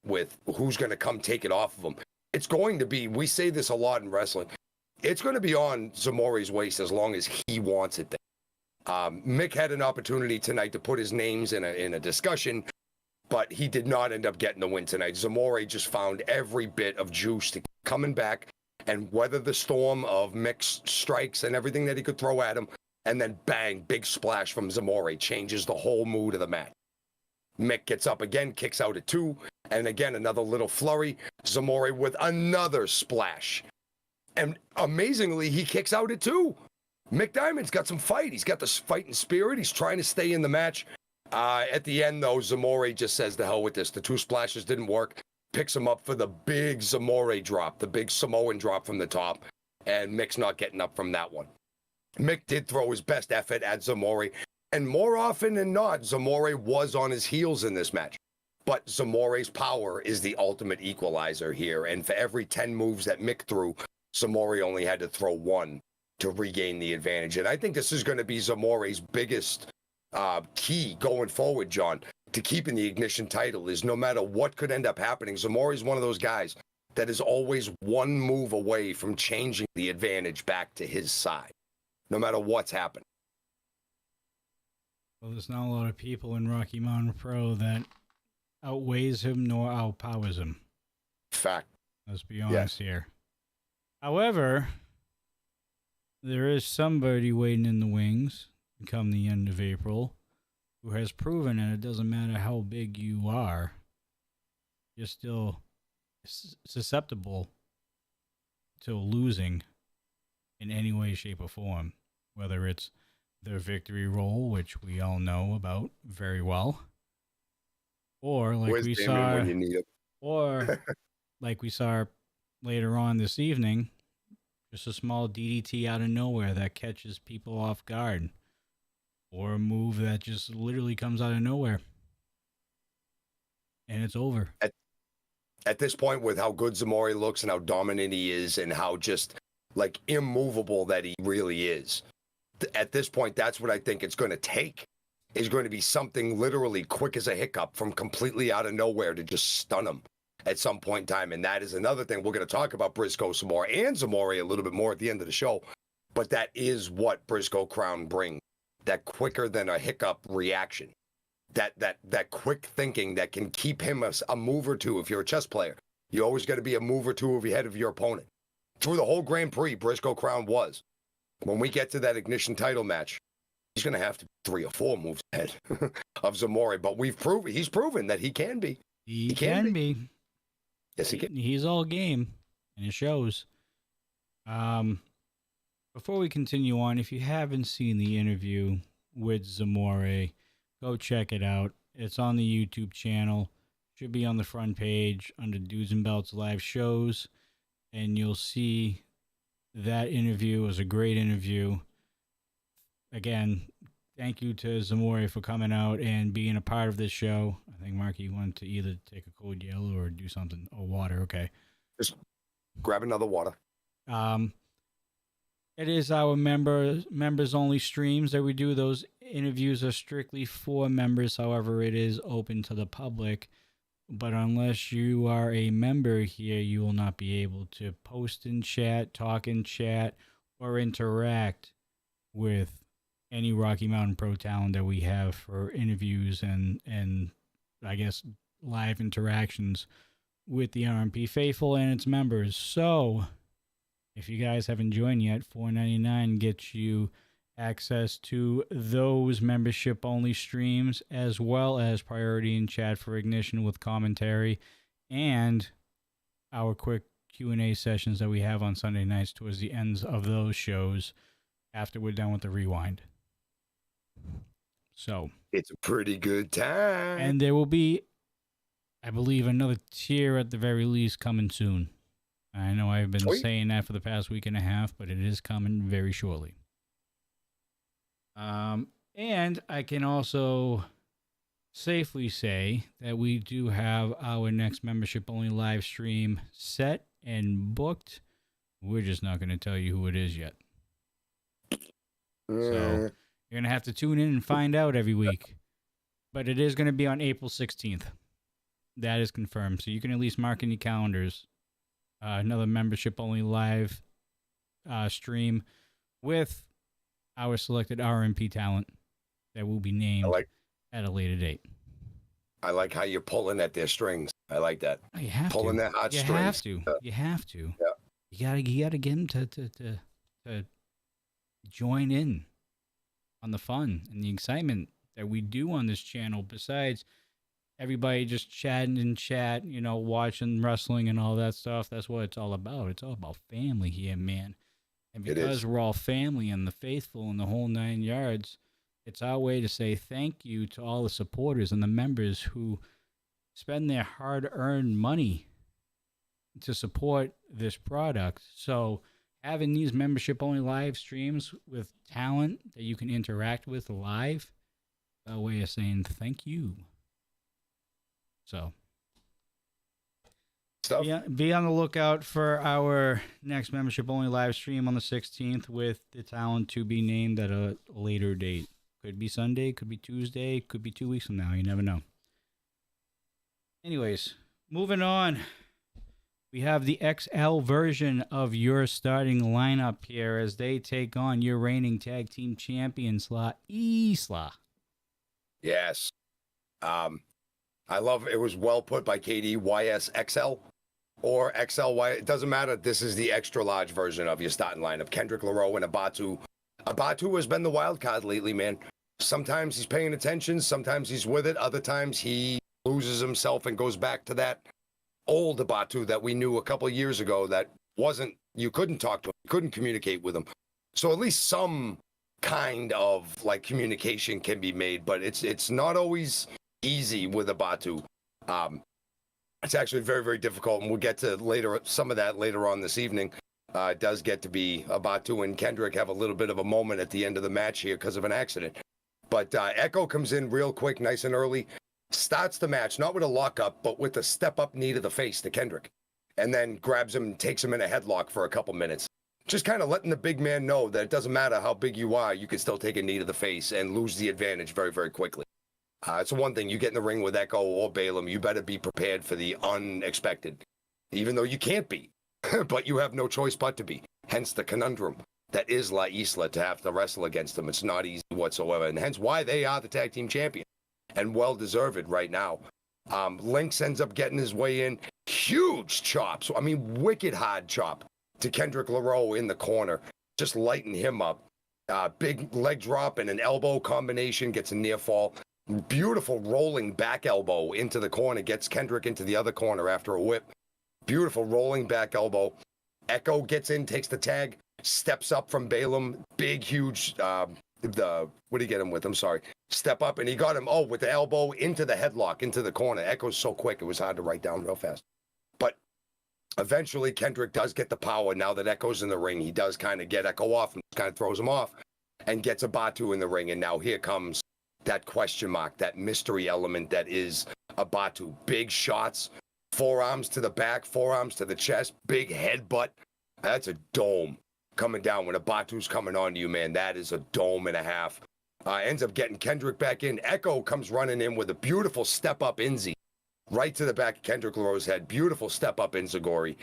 who's going to come take it off of him. It's going to be, we say this a lot in wrestling, it's going to be on Zamore's waist as long as he wants it there. Mick had an opportunity tonight to put his names in a discussion, but he did not end up getting the win tonight. Zamore just found every bit of juice to coming back and weather the storm of Mick's strikes and everything that he could throw at him, and then bang, big splash from Zamore, changes the whole mood of the match. Mick gets up again, kicks out at 2, and again, another little flurry. Zamore with another splash. And amazingly, he kicks out at 2. Mick Diamond's got some fight. He's got this fighting spirit. He's trying to stay in the match. At the end, though, Zamore just says, the hell with this. The 2 splashes didn't work. Picks him up for the big Zamore drop, the big Samoan drop from the top. And Mick's not getting up from that one. Mick did throw his best effort at Zamore. And more often than not, Zamore was on his heels in this match. But Zamore's power is the ultimate equalizer here. And for every 10 moves that Mick threw, Zamore only had to throw 1 to regain the advantage. And I think this is going to be Zamore's biggest key going forward, John, to keeping the Ignition title, is no matter what could end up happening, Zamore is one of those guys that is always 1 move away from changing the advantage back to his side, no matter what's happened. Well, there's not a lot of people in Rocky Mountain Pro that outweighs him nor outpowers him. Fact. Let's be honest here. However, there is somebody waiting in the wings come the end of April who has proven that it doesn't matter how big you are, you're still susceptible to losing in any way, shape, or form, whether it's their victory roll, which we all know about very well, or like Where's we Damon saw, when you need it? or like we saw later on this evening, just a small DDT out of nowhere that catches people off guard, or a move that just literally comes out of nowhere, and it's over. At this point, with how good Zamore looks and how dominant he is and how just like immovable that he really is, at this point, that's what I think it's going to take, is going to be something literally quick as a hiccup from completely out of nowhere to just stun him at some point in time. And that is another thing we're going to talk about Briscoe some more and Zamore a little bit more at the end of the show. But that is what Briscoe Crown brings, that quicker than a hiccup reaction, that quick thinking that can keep him a move or two. If you're a chess player, you always got to be a move or two ahead of your opponent. Through the whole Grand Prix, Briscoe Crown was. When we get to that Ignition title match, he's going to have to be 3 or 4 moves ahead of Zamore. But he's proven that he can be. He can be. Yes, he can. He's all game, and it shows. Before we continue on, if you haven't seen the interview with Zamore, go check it out. It's on the YouTube channel. Should be on the front page under Dudes and Belts live shows, and you'll see that interview. It was a great interview. Again, thank you to Zamore for coming out and being a part of this show. I think Marky wanted to either take a cold yellow or do something. Oh, water. Okay. Just grab another water. It is our members only streams that we do. Those interviews are strictly for members. However, it is open to the public. But unless you are a member here, you will not be able to post in chat, talk in chat, or interact with any Rocky Mountain Pro talent that we have for interviews and I guess live interactions with the RMP faithful and its members. So if you guys haven't joined yet, $4.99 gets you access to those membership only streams, as well as priority in chat for Ignition with commentary, and our quick Q&A sessions that we have on Sunday nights towards the ends of those shows after we're done with the rewind. So it's a pretty good time. And there will be, I believe, another tier at the very least coming soon. I know I've been saying that for the past week and a half, but it is coming very shortly. And I can also safely say that we do have our next membership-only live stream set and booked. We're just not going to tell you who it is yet. So you're going to have to tune in and find out every week. But it is going to be on April 16th. That is confirmed. So you can at least mark in your calendars another membership-only live stream with our selected RMP talent that will be named at a later date. I like how you're pulling at their strings. I like that. Oh, you have pulling to. their hot strings. You have to. You have to. Yeah. You gotta get them to join in on the fun and the excitement that we do on this channel. Besides everybody just chatting in chat, you know, watching wrestling and all that stuff. That's what it's all about. It's all about family here, man. And because we're all family and the faithful and the whole 9 yards, it's our way to say thank you to all the supporters and the members who spend their hard-earned money to support this product. So having these membership-only live streams with talent that you can interact with live, a way of saying thank you. So be on the lookout for our next membership-only live stream on the 16th with the talent to be named at a later date. Could be Sunday, could be Tuesday, could be 2 weeks from now. You never know. Anyways, moving on. We have the XL version of your starting lineup here as they take on your reigning tag team champions, La Isla. Yes. I love it. Was well put by KD, YSXL or XLY. It doesn't matter. This is the extra large version of your starting lineup. Kendrick LaRoe and Abatu. Abatu has been the wild card lately, man. Sometimes he's paying attention. Sometimes he's with it. Other times he loses himself and goes back to that old Abatu that we knew a couple of years ago that wasn't, you couldn't talk to him, you couldn't communicate with him. So at least some kind of like communication can be made, but it's not always easy with Abatu. It's actually very, very difficult, and we'll get to some of that later on this evening. It does get to be Abatu and Kendrick have a little bit of a moment at the end of the match here because of an accident. But Echo comes in real quick, nice and early, starts the match, not with a lockup, but with a step-up knee to the face to Kendrick, and then grabs him and takes him in a headlock for a couple minutes. Just kind of letting the big man know that it doesn't matter how big you are, you can still take a knee to the face and lose the advantage very, very quickly. It's one thing, you get in the ring with Echo or Balaam, you better be prepared for the unexpected, even though you can't be, but you have no choice but to be. Hence the conundrum that is La Isla to have to wrestle against them. It's not easy whatsoever, and hence why they are the tag team champion, and well-deserved right now. Lynx ends up getting his way in. Huge chops. I mean, wicked hard chop to Kendrick LaRoe in the corner. Just lighten him up. Big leg drop and an elbow combination. Gets a near fall. Beautiful rolling back elbow into the corner. Gets Kendrick into the other corner after a whip. Beautiful rolling back elbow. Echo gets in, takes the tag. Steps up from Balaam. Big, huge... what did he get him with? I'm sorry. Step up, and he got him, with the elbow into the headlock, into the corner. Echo's so quick, it was hard to write down real fast. But eventually, Kendrick does get the power. Now that Echo's in the ring, he does kind of get Echo off and kind of throws him off and gets Abatu in the ring. And now here comes that question mark, that mystery element that is Abatu. Big shots, forearms to the back, forearms to the chest, big headbutt. That's a dome. Coming down when Abatu's coming on to you, man. That is a dome and a half. Ends up getting Kendrick back in. Echo comes running in with a beautiful step-up Inzi. Right to the back of Kendrick LaRoe's head. Beautiful step-up Inzaguri.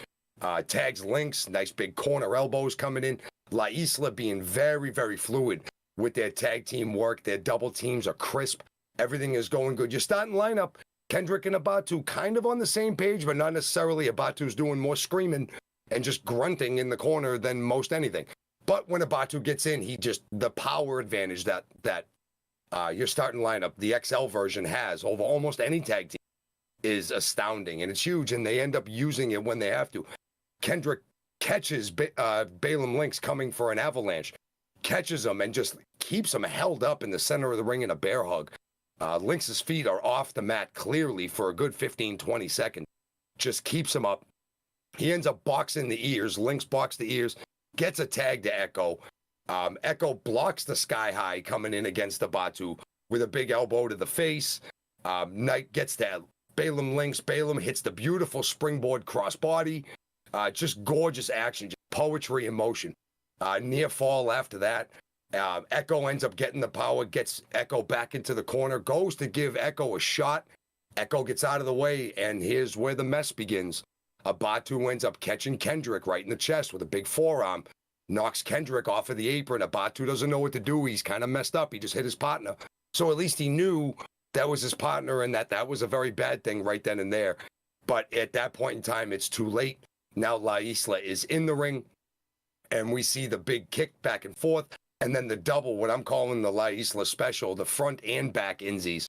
Tags Lynx. Nice big corner elbows coming in. La Isla being very, very fluid with their tag team work. Their double teams are crisp. Everything is going good. Your starting lineup, Kendrick and Abatu, kind of on the same page, but not necessarily. Abatu's doing more screaming and just grunting in the corner than most anything. But when Abatu gets in, the power advantage that your starting lineup, the XL version, has over almost any tag team is astounding, and it's huge, and they end up using it when they have to. Kendrick catches Balaam Lynx coming for an avalanche, catches him, and just keeps him held up in the center of the ring in a bear hug. Lynx's feet are off the mat clearly for a good 15, 20 seconds. Just keeps him up. He ends up boxing the ears. Lynx boxes the ears, gets a tag to Echo. Echo blocks the Sky High coming in against Abatu with a big elbow to the face. Knight gets that Balaam Lynx. Balaam hits the beautiful springboard crossbody. Just gorgeous action, just poetry in motion. Near fall after that. Echo ends up getting the power, gets Echo back into the corner, goes to give Echo a shot. Echo gets out of the way, and here's where the mess begins. Abatu ends up catching Kendrick right in the chest with a big forearm, knocks Kendrick off of the apron. Abatu doesn't know what to do. He's kind of messed up. He just hit his partner. So at least he knew that was his partner and that was a very bad thing right then and there. But at that point in time, it's too late. Now La Isla is in the ring, and we see the big kick back and forth, and then the double, what I'm calling the La Isla special, the front and back Inzies.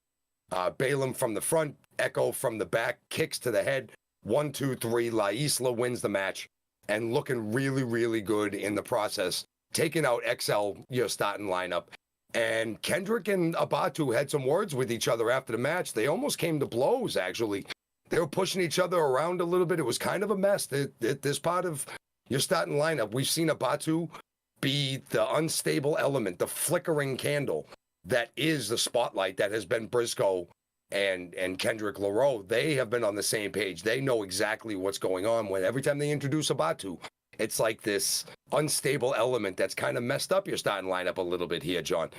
Balaam from the front, Echo from the back, kicks to the head. 1, 2, 3, La Isla wins the match, and looking really, really good in the process, taking out XL, your starting lineup. And Kendrick and Abatu had some words with each other after the match. They almost came to blows, actually. They were pushing each other around a little bit. It was kind of a mess. This part of your starting lineup, we've seen Abatu be the unstable element, the flickering candle that is the spotlight that has been Briscoe and Kendrick Lareau. They have been on the same page. They know exactly what's going on. When every time they introduce Abatu, it's like this unstable element that's kind of messed up your starting lineup a little bit here, John.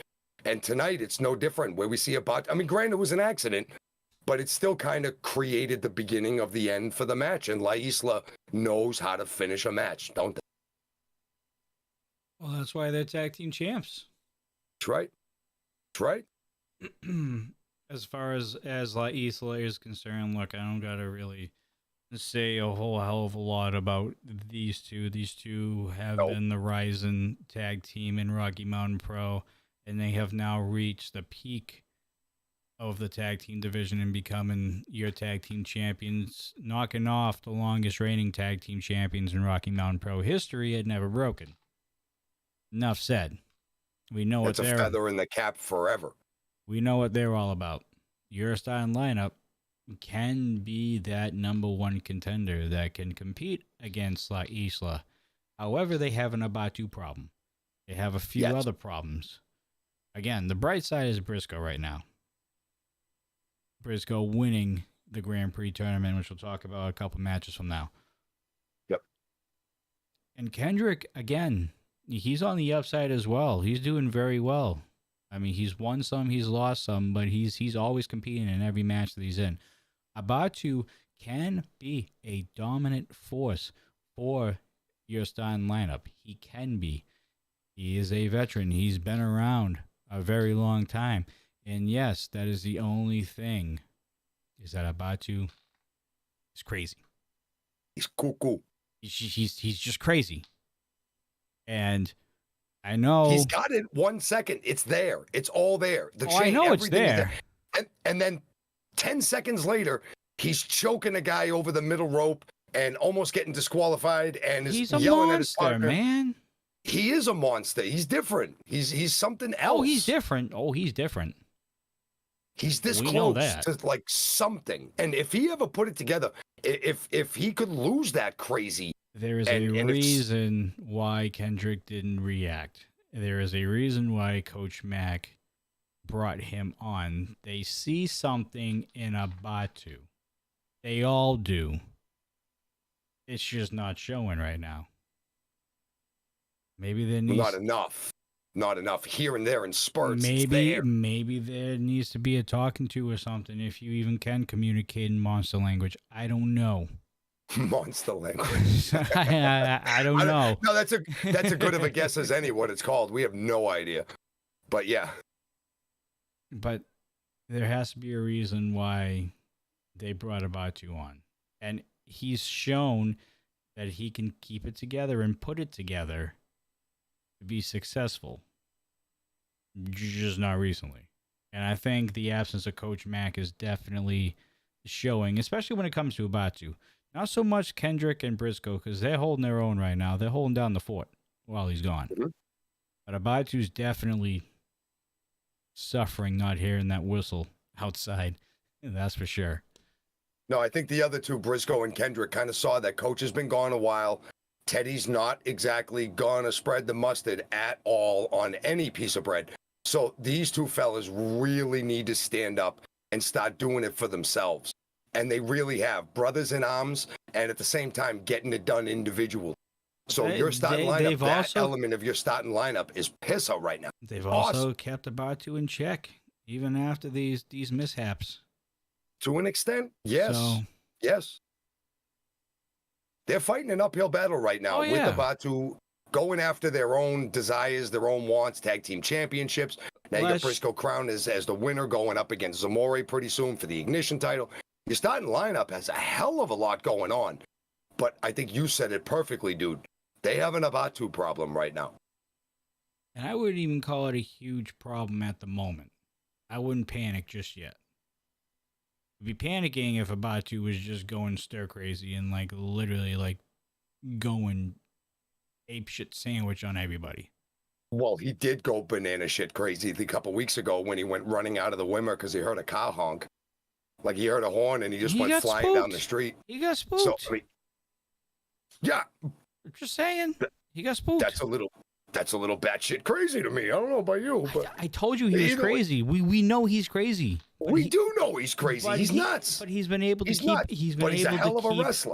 And tonight, it's no different, where we see Abatu. I mean, granted, it was an accident, but it still kind of created the beginning of the end for the match. And La Isla knows how to finish a match, don't they? Well, that's why they're tag team champs. That's right. That's right. As far as La Isla is concerned, look, I don't got to really say a whole hell of a lot about these two. These two have been the rising tag team in Rocky Mountain Pro, and they have now reached the peak of the tag team division and becoming your tag team champions, knocking off the longest reigning tag team champions in Rocky Mountain Pro history had never broken. Enough said. We know it's what a they're feather in the cap forever. We know what they're all about. Your starting lineup can be that number one contender that can compete against La Isla. However, they have an Abatu problem. They have a few other problems. Again, the bright side is Briscoe right now. Briscoe winning the Grand Prix tournament, which we'll talk about a couple matches from now. Yep. And Kendrick, again, he's on the upside as well. He's doing very well. I mean, he's won some, he's lost some, but he's always competing in every match that he's in. Abatu can be a dominant force for your starting lineup. He can be. He is a veteran. He's been around a very long time. And yes, that is the only thing, is that Abatu is crazy. He's cuckoo. He's just crazy. And I know he's got it 1 second. It's there. It's all there. The chain, I know it's there. And then 10 seconds later, he's choking a guy over the middle rope and almost getting disqualified, and is yelling at his partner. Man. He is a monster. He's different. He's something else. Oh, he's different. He's this close to like something. And if he ever put it together, if he could lose that crazy. There is a reason why Kendrick didn't react. There is a reason why Coach Mack brought him on. They see something in Abatu. They all do. It's just not showing right now. Maybe there needs not enough here and there in spurts. Maybe there needs to be a talking to or something, if you even can communicate in monster language. I don't know. Monster language. I don't know. No, that's a good of a guess as any what it's called. We have no idea. But yeah. But there has to be a reason why they brought Abatu on. And he's shown that he can keep it together and put it together to be successful, just not recently. And I think the absence of Coach Mack is definitely showing, especially when it comes to Abatu. Not so much Kendrick and Briscoe, because they're holding their own right now. They're holding down the fort while he's gone. Mm-hmm. But Abatu's definitely suffering not hearing that whistle outside. That's for sure. No, I think the other two, Briscoe and Kendrick, kind of saw that Coach has been gone a while. Teddy's not exactly going to spread the mustard at all on any piece of bread. So these two fellas really need to stand up and start doing it for themselves. And they really have. Brothers in arms, and at the same time, getting it done individually. So your starting lineup, that element of your starting lineup is piss out right now. They've also kept Abatu in check, even after these mishaps. To an extent, yes. Yes. They're fighting an uphill battle right now with Abatu going after their own desires, their own wants, tag team championships. Now you got Briscoe Crown as the winner going up against Zamore pretty soon for the Ignition title. Your starting lineup has a hell of a lot going on. But I think you said it perfectly, dude. They have an Abatu problem right now. And I wouldn't even call it a huge problem at the moment. I wouldn't panic just yet. I'd be panicking if Abatu was just going stir crazy and literally going apeshit sandwich on everybody. Well, he did go banana shit crazy a couple weeks ago when he went running out of the Wimmer because he heard a car honk. Like he heard a horn and he just went flying spooked. down the street. He got spooked. So, yeah. Just saying. He got spooked. That's a little batshit crazy to me. I don't know about you, but I told you he was crazy. We know he's crazy. We do know he's crazy. He's nuts. But he's been able to keep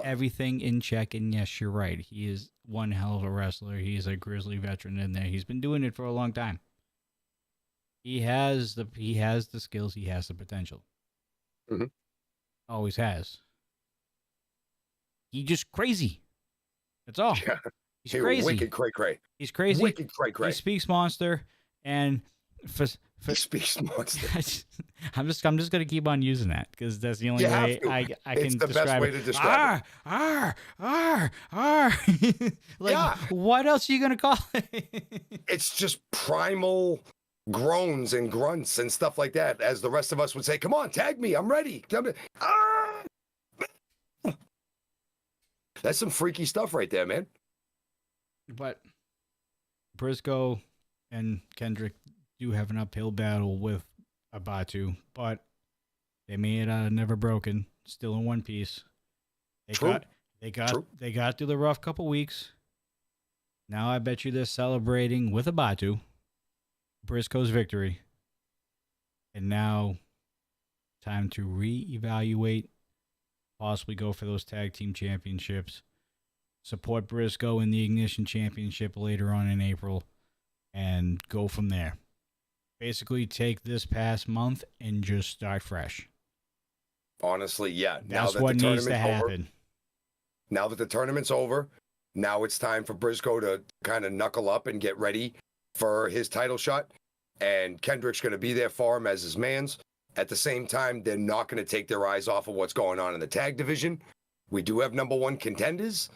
everything in check. And yes, you're right. He is one hell of a wrestler. He's a Grizzly veteran in there. He's been doing it for a long time. He has the skills. He has the potential. Mm-hmm. Always has. He just crazy. That's all. Yeah. He's crazy. Wicked cray-cray. He's crazy. Wicked cray-cray. He speaks monster, and he speaks monster. I'm just gonna keep on using that because that's the only way I can describe it. It's the best way to describe it. What else are you gonna call it? It's just primal groans and grunts and stuff like that. As the rest of us would say, "Come on, tag me. I'm ready." That's some freaky stuff right there, man. But Briscoe and Kendrick do have an uphill battle with Abatu, but they made it out of Never Broken, still in one piece. They got through the rough couple weeks. Now I bet you they're celebrating with Abatu Briscoe's victory. And now time to reevaluate, possibly go for those tag team championships. Support Briscoe in the Ignition Championship later on in April and go from there. Basically take this past month and just start fresh. Honestly, yeah. That's what needs to happen. Now that the tournament's over, now it's time for Briscoe to kind of knuckle up and get ready for his title shot. And Kendrick's going to be there for him as his mans. At the same time, they're not going to take their eyes off of what's going on in the tag division. We do have number one contenders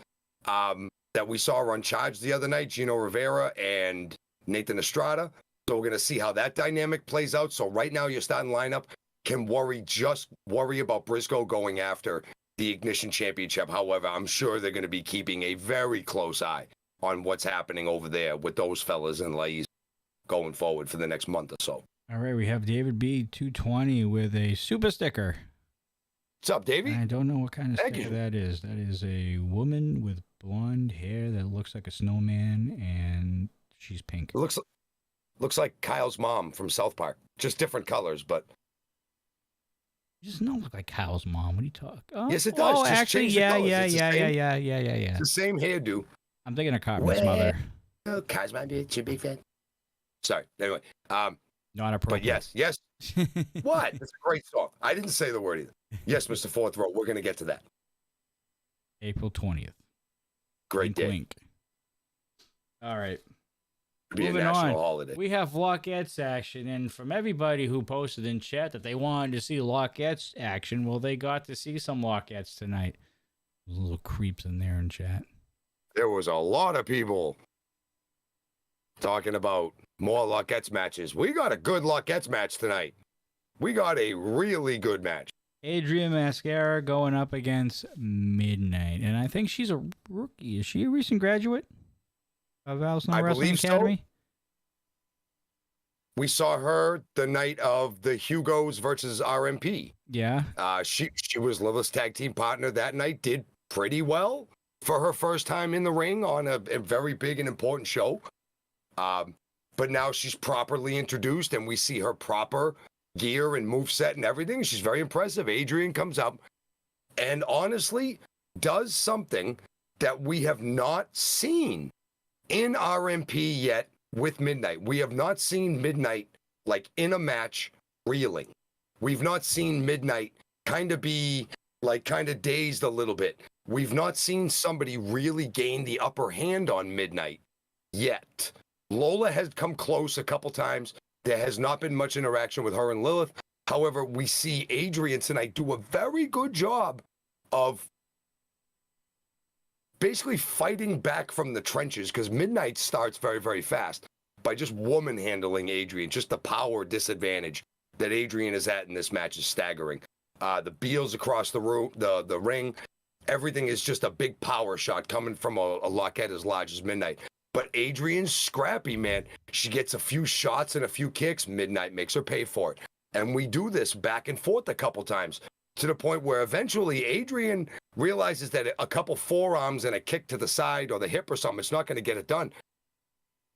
that we saw on Charged the other night, Gino Rivera and Nathan Estrada. So we're going to see how that dynamic plays out. So right now, your starting lineup can just worry about Briscoe going after the Ignition Championship. However, I'm sure they're going to be keeping a very close eye on what's happening over there with those fellas and ladies going forward for the next month or so. All right, we have David B. 220 with a super sticker. What's up, Davey? I don't know what kind of sticker that is. That is a woman with blonde hair that looks like a snowman, and she's pink. It looks like Kyle's mom from South Park. Just different colors, but... It does not look like Kyle's mom. What are you talking? Oh, yes, it does. Oh, just actually, yeah. It's the same hairdo. I'm thinking of Cartman's mother. Oh, Kyle's mom, dude. Too big fan. Sorry. Anyway, not appropriate. But yes. What? It's a great song. I didn't say the word either. Yes, Mr. Fourth Row. We're going to get to that. April 20th. Great day. Wink. All right. Be Moving a national on. holiday. We have Lockett's action, and from everybody who posted in chat that they wanted to see Lockett's action, well, they got to see some Lockett's tonight. Those little creeps in there in chat. There was a lot of people Talking about more Luckets matches. We got a good Luckets match tonight. We got a really good match. Adrian Mascara going up against Midnight. And I think she's a rookie. Is she a recent graduate of Al Snow I Wrestling believe so. Academy? We saw her the night of the Hugos versus RMP. Yeah. She was Lilith's tag team partner that night, did pretty well for her first time in the ring on a very big and important show. But now she's properly introduced and we see her proper gear and moveset and everything. She's very impressive. Adrian comes up and honestly does something that we have not seen in RMP yet with Midnight. We have not seen Midnight like in a match reeling. We've not seen Midnight kind of be like kind of dazed a little bit. We've not seen somebody really gain the upper hand on Midnight yet. Lola has come close a couple times. There has not been much interaction with her and Lilith. However, we see Adrian tonight do a very good job of basically fighting back from the trenches because Midnight starts very, very fast by just woman handling Adrian. Just the power disadvantage that Adrian is at in this match is staggering. The Beals across the room, the ring, everything is just a big power shot coming from a Lockhead as large as Midnight. But Adrian's scrappy, man. She gets a few shots and a few kicks. Midnight makes her pay for it. And we do this back and forth a couple times to the point where eventually Adrian realizes that a couple forearms and a kick to the side or the hip or something, it's not going to get it done.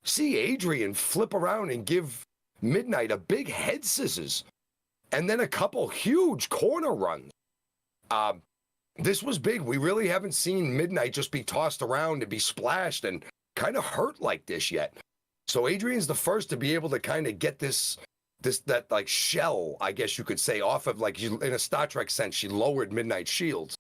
See Adrian flip around and give Midnight a big head scissors and then a couple huge corner runs. This was big. We really haven't seen Midnight just be tossed around and be splashed and kind of hurt like this yet. So Adrian's the first to be able to kind of get that like shell, I guess you could say, off of, like, in a Star Trek sense, she lowered Midnight's shields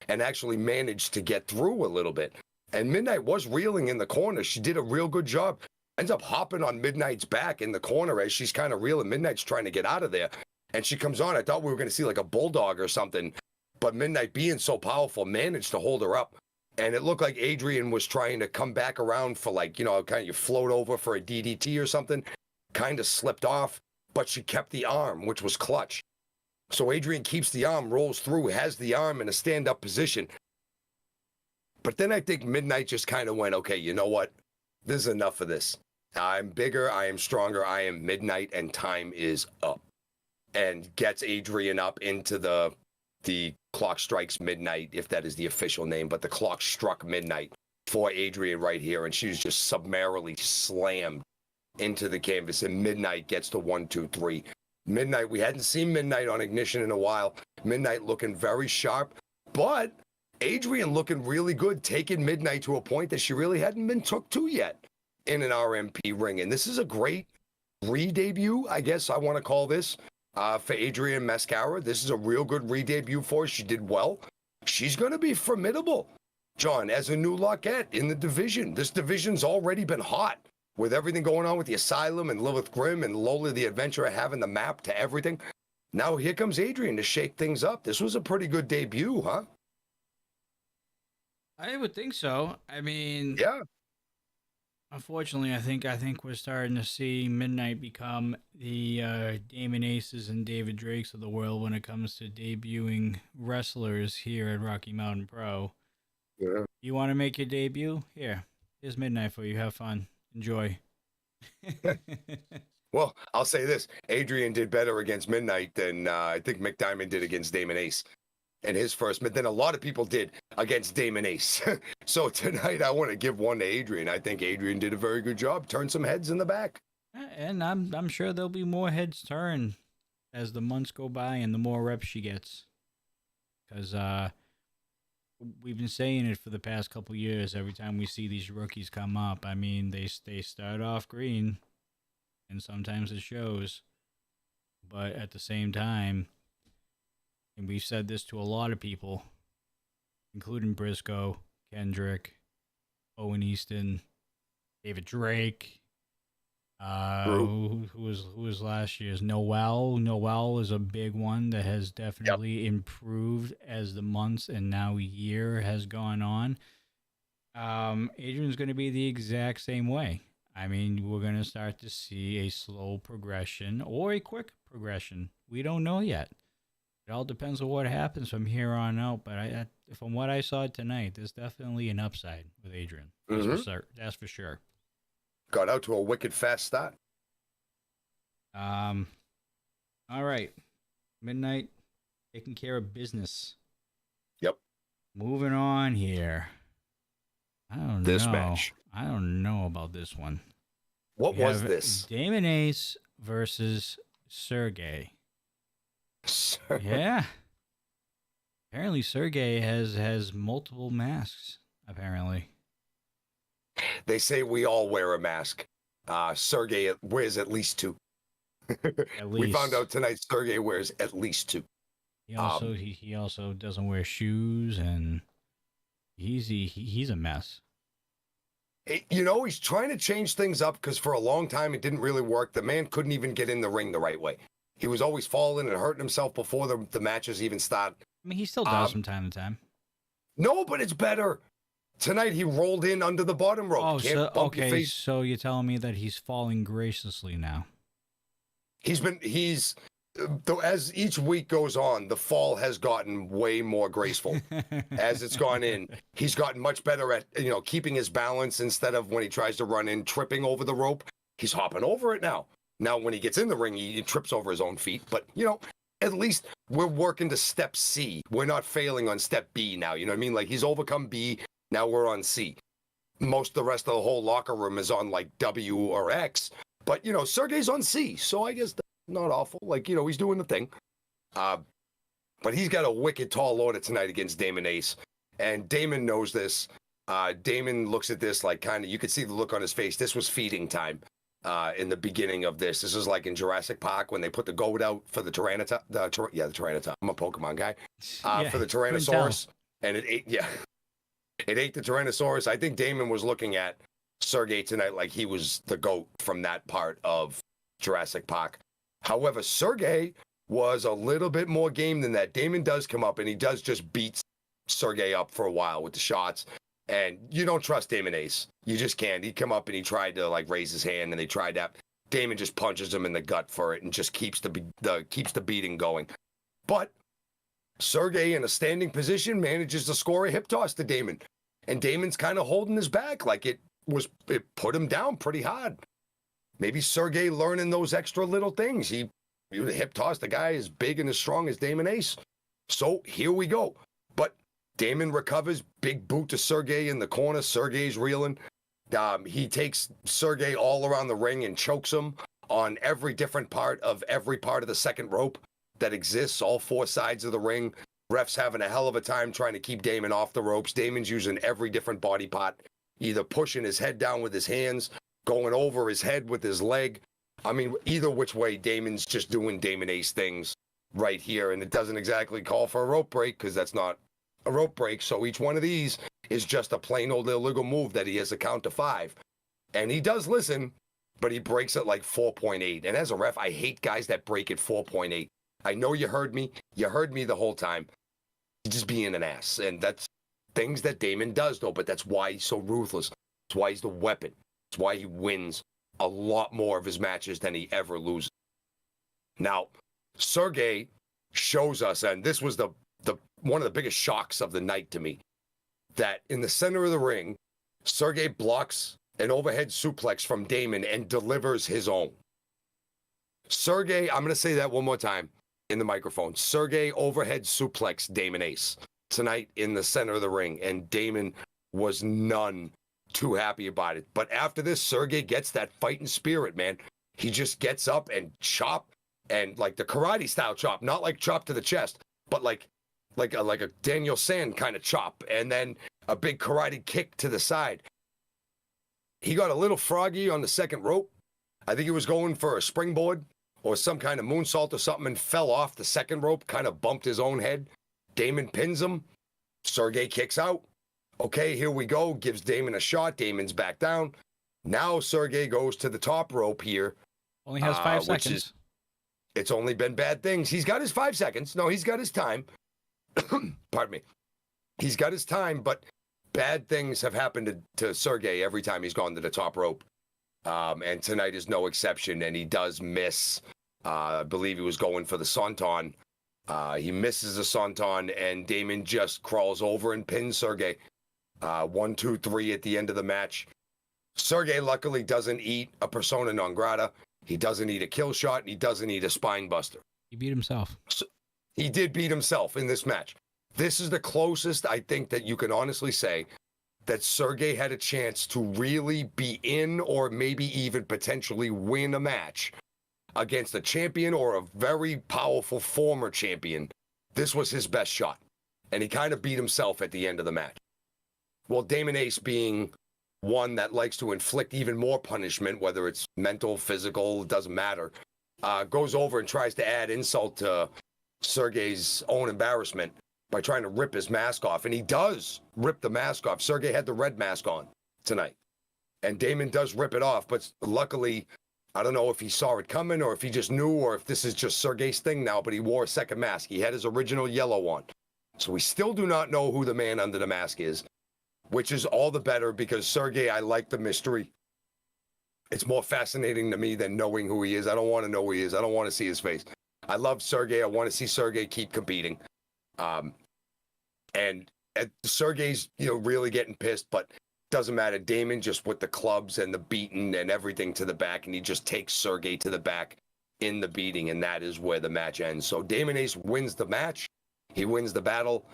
and actually managed to get through a little bit. And Midnight was reeling in the corner. She did a real good job. Ends up hopping on Midnight's back in the corner as she's kind of reeling. Midnight's trying to get out of there. And she comes on. I thought we were going to see like a bulldog or something. But Midnight, being so powerful, managed to hold her up. And it looked like Adrian was trying to come back around for, like, you know, kind of you float over for a DDT or something. Kind of slipped off, but she kept the arm, which was clutch. So Adrian keeps the arm, rolls through, has the arm in a stand-up position. But then I think Midnight just kind of went, okay, you know what? This is enough of this. I'm bigger, I am stronger, I am Midnight, and time is up. And gets Adrian up into the clock strikes midnight, if that is the official name, but the clock struck midnight for Adrian right here, and she was just summarily slammed into the canvas, and Midnight gets to 1, 2, 3. Midnight, we hadn't seen Midnight on Ignition in a while. Midnight looking very sharp, but Adrian looking really good, taking Midnight to a point that she really hadn't been took to yet in an RMP ring. And this is a great re-debut, I guess I want to call this, for Adrian Mascara. This is a real good re-debut for her. She did well. She's going to be formidable, John, as a new Lockette in the division. This division's already been hot with everything going on with the Asylum and Lilith Grimm and Lola the Adventurer having the map to everything. Now here comes Adrian to shake things up. This was a pretty good debut, huh? I would think so. I mean, yeah. Unfortunately, I think we're starting to see Midnight become the Damon Aces and David Drakes of the world when it comes to debuting wrestlers here at Rocky Mountain Pro. Yeah. You want to make your debut? Here's Midnight for you. Have fun. Enjoy. Well, I'll say this. Adrian did better against Midnight than I think Mick Diamond did against Damon Ace in his first, but then a lot of people did against Damon Ace. So tonight I want to give one to Adrian. I think Adrian did a very good job. Turned some heads in the back. And I'm sure there'll be more heads turned as the months go by and the more reps she gets. Because we've been saying it for the past couple years. Every time we see these rookies come up, I mean, they start off green, and sometimes it shows. But at the same time, and we've said this to a lot of people, including Briscoe, Kendrick, Owen Easton, David Drake, who was last year's Noel. Noel is a big one that has definitely improved as the months and now year has gone on. Adrian's going to be the exact same way. I mean, we're going to start to see a slow progression or a quick progression. We don't know yet. It all depends on what happens from here on out. But from what I saw tonight, there's definitely an upside with Adrian. That's for sure. Got out to a wicked fast start. All right. Midnight, taking care of business. Yep. Moving on here. I don't know. This match. I don't know about this one. What was this? Damon Ace versus Sergey. Yeah. Apparently Sergey has multiple masks, apparently. They say we all wear a mask. Sergey wears at least two. At least. We found out tonight Sergey wears at least two. He also doesn't wear shoes, and he's a mess. You know, he's trying to change things up because for a long time it didn't really work. The man couldn't even get in the ring the right way. He was always falling and hurting himself before the matches even start. I mean, he still does from time to time. No, but it's better. Tonight he rolled in under the bottom rope. Oh, so you're telling me that he's falling graciously now? As each week goes on, the fall has gotten way more graceful. As it's gone in, he's gotten much better at, keeping his balance instead of when he tries to run in, tripping over the rope. He's hopping over it now. Now, when he gets in the ring, he trips over his own feet. But, at least we're working to step C. We're not failing on step B now. You know what I mean? Like, he's overcome B. Now we're on C. Most of the rest of the whole locker room is on, like, W or X. But, Sergey's on C. So I guess not awful. Like, he's doing the thing. But he's got a wicked tall order tonight against Damon Ace. And Damon knows this. Damon looks at this like you could see the look on his face. This was feeding time in the beginning of this. This is like in Jurassic Park when they put the goat out for the Tyranitar. The Tyranitar. I'm a Pokemon guy. For the Tyrannosaurus. And it ate the Tyrannosaurus. I think Damon was looking at Sergey tonight like he was the goat from that part of Jurassic Park. However, Sergey was a little bit more game than that. Damon does come up and he does just beat Sergey up for a while with the shots. And you don't trust Damon Ace. You just can't. He'd come up and he tried to raise his hand and they tried that. Damon just punches him in the gut for it and just keeps the beating going. But Sergey in a standing position manages to score a hip toss to Damon. And Damon's kind of holding his back like it put him down pretty hard. Maybe Sergey learning those extra little things. He hip toss the guy as big and as strong as Damon Ace. So here we go. But Damon recovers, big boot to Sergey in the corner. Sergey's reeling. He takes Sergey all around the ring and chokes him on every part of the second rope that exists, all four sides of the ring. Ref's having a hell of a time trying to keep Damon off the ropes. Damon's using every different body part, either pushing his head down with his hands, going over his head with his leg. I mean, either which way, Damon's just doing Damon Ace things right here. And it doesn't exactly call for a rope break because that's not a rope break. So each one of these is just a plain old illegal move that he has to count to 5. And he does listen, but he breaks it like 4.8. And as a ref, I hate guys that break at 4.8. I know you heard me. You heard me the whole time. He's just being an ass. And that's things that Damon does, though. But that's why he's so ruthless. That's why he's the weapon. That's why he wins a lot more of his matches than he ever loses. Now, Sergey shows us, and this was the one of the biggest shocks of the night to me, that in the center of the ring, Sergey blocks an overhead suplex from Damon and delivers his own. Sergey, I'm going to say that one more time in the microphone. Sergey overhead suplex Damon Ace tonight in the center of the ring, and Damon was none too happy about it. But after this, Sergey gets that fighting spirit, man. He just gets up and chop, and like the karate style chop, not like chop to the chest, but like a Daniel San kind of chop, and then a big karate kick to the side. He got a little froggy on the second rope. I think he was going for a springboard or some kind of moonsault or something and fell off the second rope, kind of bumped his own head. Damon pins him. Sergey kicks out. Okay, here we go. Gives Damon a shot. Damon's back down. Now Sergey goes to the top rope here. Only has 5 seconds. It's only been bad things. He's got his 5 seconds. No, he's got his time. Pardon me. He's got his time, but bad things have happened to Sergey every time he's gone to the top rope. And tonight is no exception, and he does miss. I believe he was going for the Swanton. He misses the Swanton, and Damon just crawls over and pins Sergey. 1, 2, 3 at the end of the match. Sergey luckily doesn't eat a persona non grata. He doesn't eat a kill shot, and he doesn't eat a spine buster. He beat himself. So he did beat himself in this match. This is the closest I think that you can honestly say that Sergey had a chance to really be in or maybe even potentially win a match against a champion or a very powerful former champion. This was his best shot, and he kind of beat himself at the end of the match. Well, Damon Ace being one that likes to inflict even more punishment, whether it's mental, physical, doesn't matter, goes over and tries to add insult to Sergey's own embarrassment by trying to rip his mask off. And he does rip the mask off. Sergey had the red mask on tonight. And Damon does rip it off. But luckily, I don't know if he saw it coming or if he just knew or if this is just Sergey's thing now, but he wore a second mask. He had his original yellow on. So we still do not know who the man under the mask is, which is all the better because Sergey, I like the mystery. It's more fascinating to me than knowing who he is. I don't want to know who he is. I don't want to see his face. I love Sergey. I want to see Sergey keep competing. And Sergey's, really getting pissed, but doesn't matter. Damon just with the clubs and the beating and everything to the back, and he just takes Sergey to the back in the beating, and that is where the match ends. So Damon Ace wins the match. He wins the battle,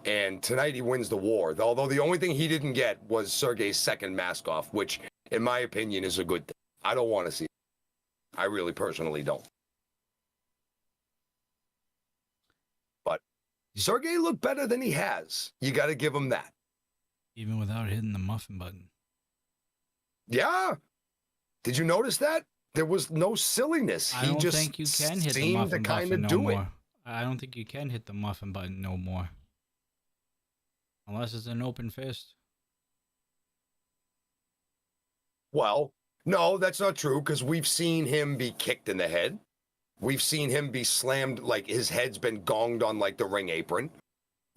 and tonight he wins the war. Although the only thing he didn't get was Sergey's second mask off, which, in my opinion, is a good thing. I don't want to see it. I really personally don't. Sergey looked better than he has. You got to give him that. Even without hitting the muffin button. Yeah. Did you notice that? There was no silliness. I don't think you can hit the muffin button no more. I don't think you can hit the muffin button no more. Unless it's an open fist. Well, no, that's not true because we've seen him be kicked in the head. We've seen him be slammed, like his head's been gonged on like the ring apron.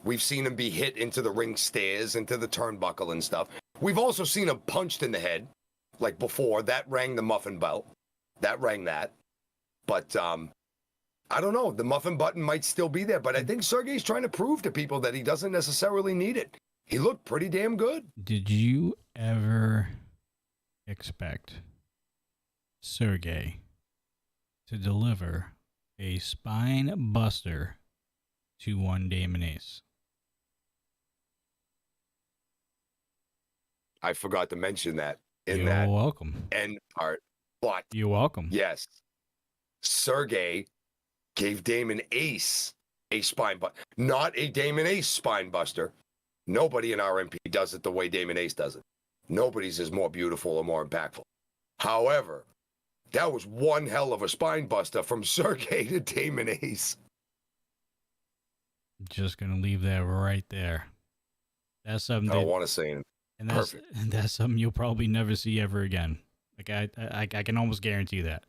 We've seen him be hit into the ring stairs, into the turnbuckle and stuff. We've also seen him punched in the head, like before. That rang the muffin belt. That rang that. But I don't know. The muffin button might still be there, but I think Sergey's trying to prove to people that he doesn't necessarily need it. He looked pretty damn good. Did you ever expect Sergey to deliver a spine buster to one Damon Ace? I forgot to mention that in You're that welcome. end part. But You're welcome. yes, Sergey gave Damon Ace a spine buster, not a Damon Ace spine buster. Nobody in RMP does it the way Damon Ace does it. Nobody's is more beautiful or more impactful. However, that was one hell of a spine buster from Sergey to Damon Ace. Just gonna leave that right there. That's something. I don't want to say it. And that's something you'll probably never see ever again. Like I can almost guarantee that.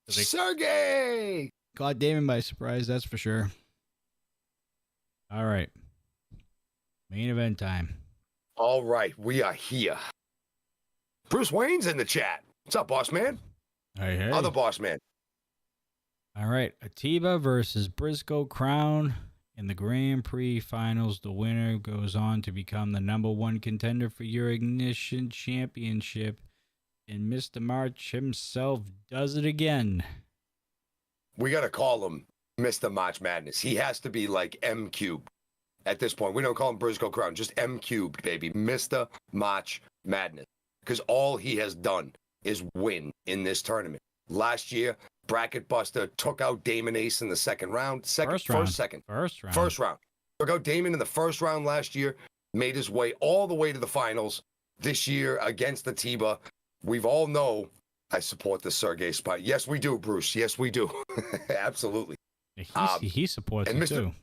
Sergey caught Damon by surprise, that's for sure. All right, main event time. All right, we are here. Bruce Wayne's in the chat. What's up, boss man? Hey. Other boss man. All right, Atiba versus Briscoe Crown in the Grand Prix finals. The winner goes on to become the #1 contender for your Ignition Championship. And Mr. March himself does it again. We got to call him Mr. March Madness. He has to be like M cubed at this point. We don't call him Briscoe Crown, just M cubed, baby. Mr. March Madness. Because all he has done is win in this tournament. Last year, Bracket Buster took out Damon Ace in the second round. First round. Took out Damon in the first round last year, made his way all the way to the finals. This year against the Atiba, we've all know I support the Sergey spot. Yes, we do, Bruce. Yes, we do. Absolutely. He supports it too.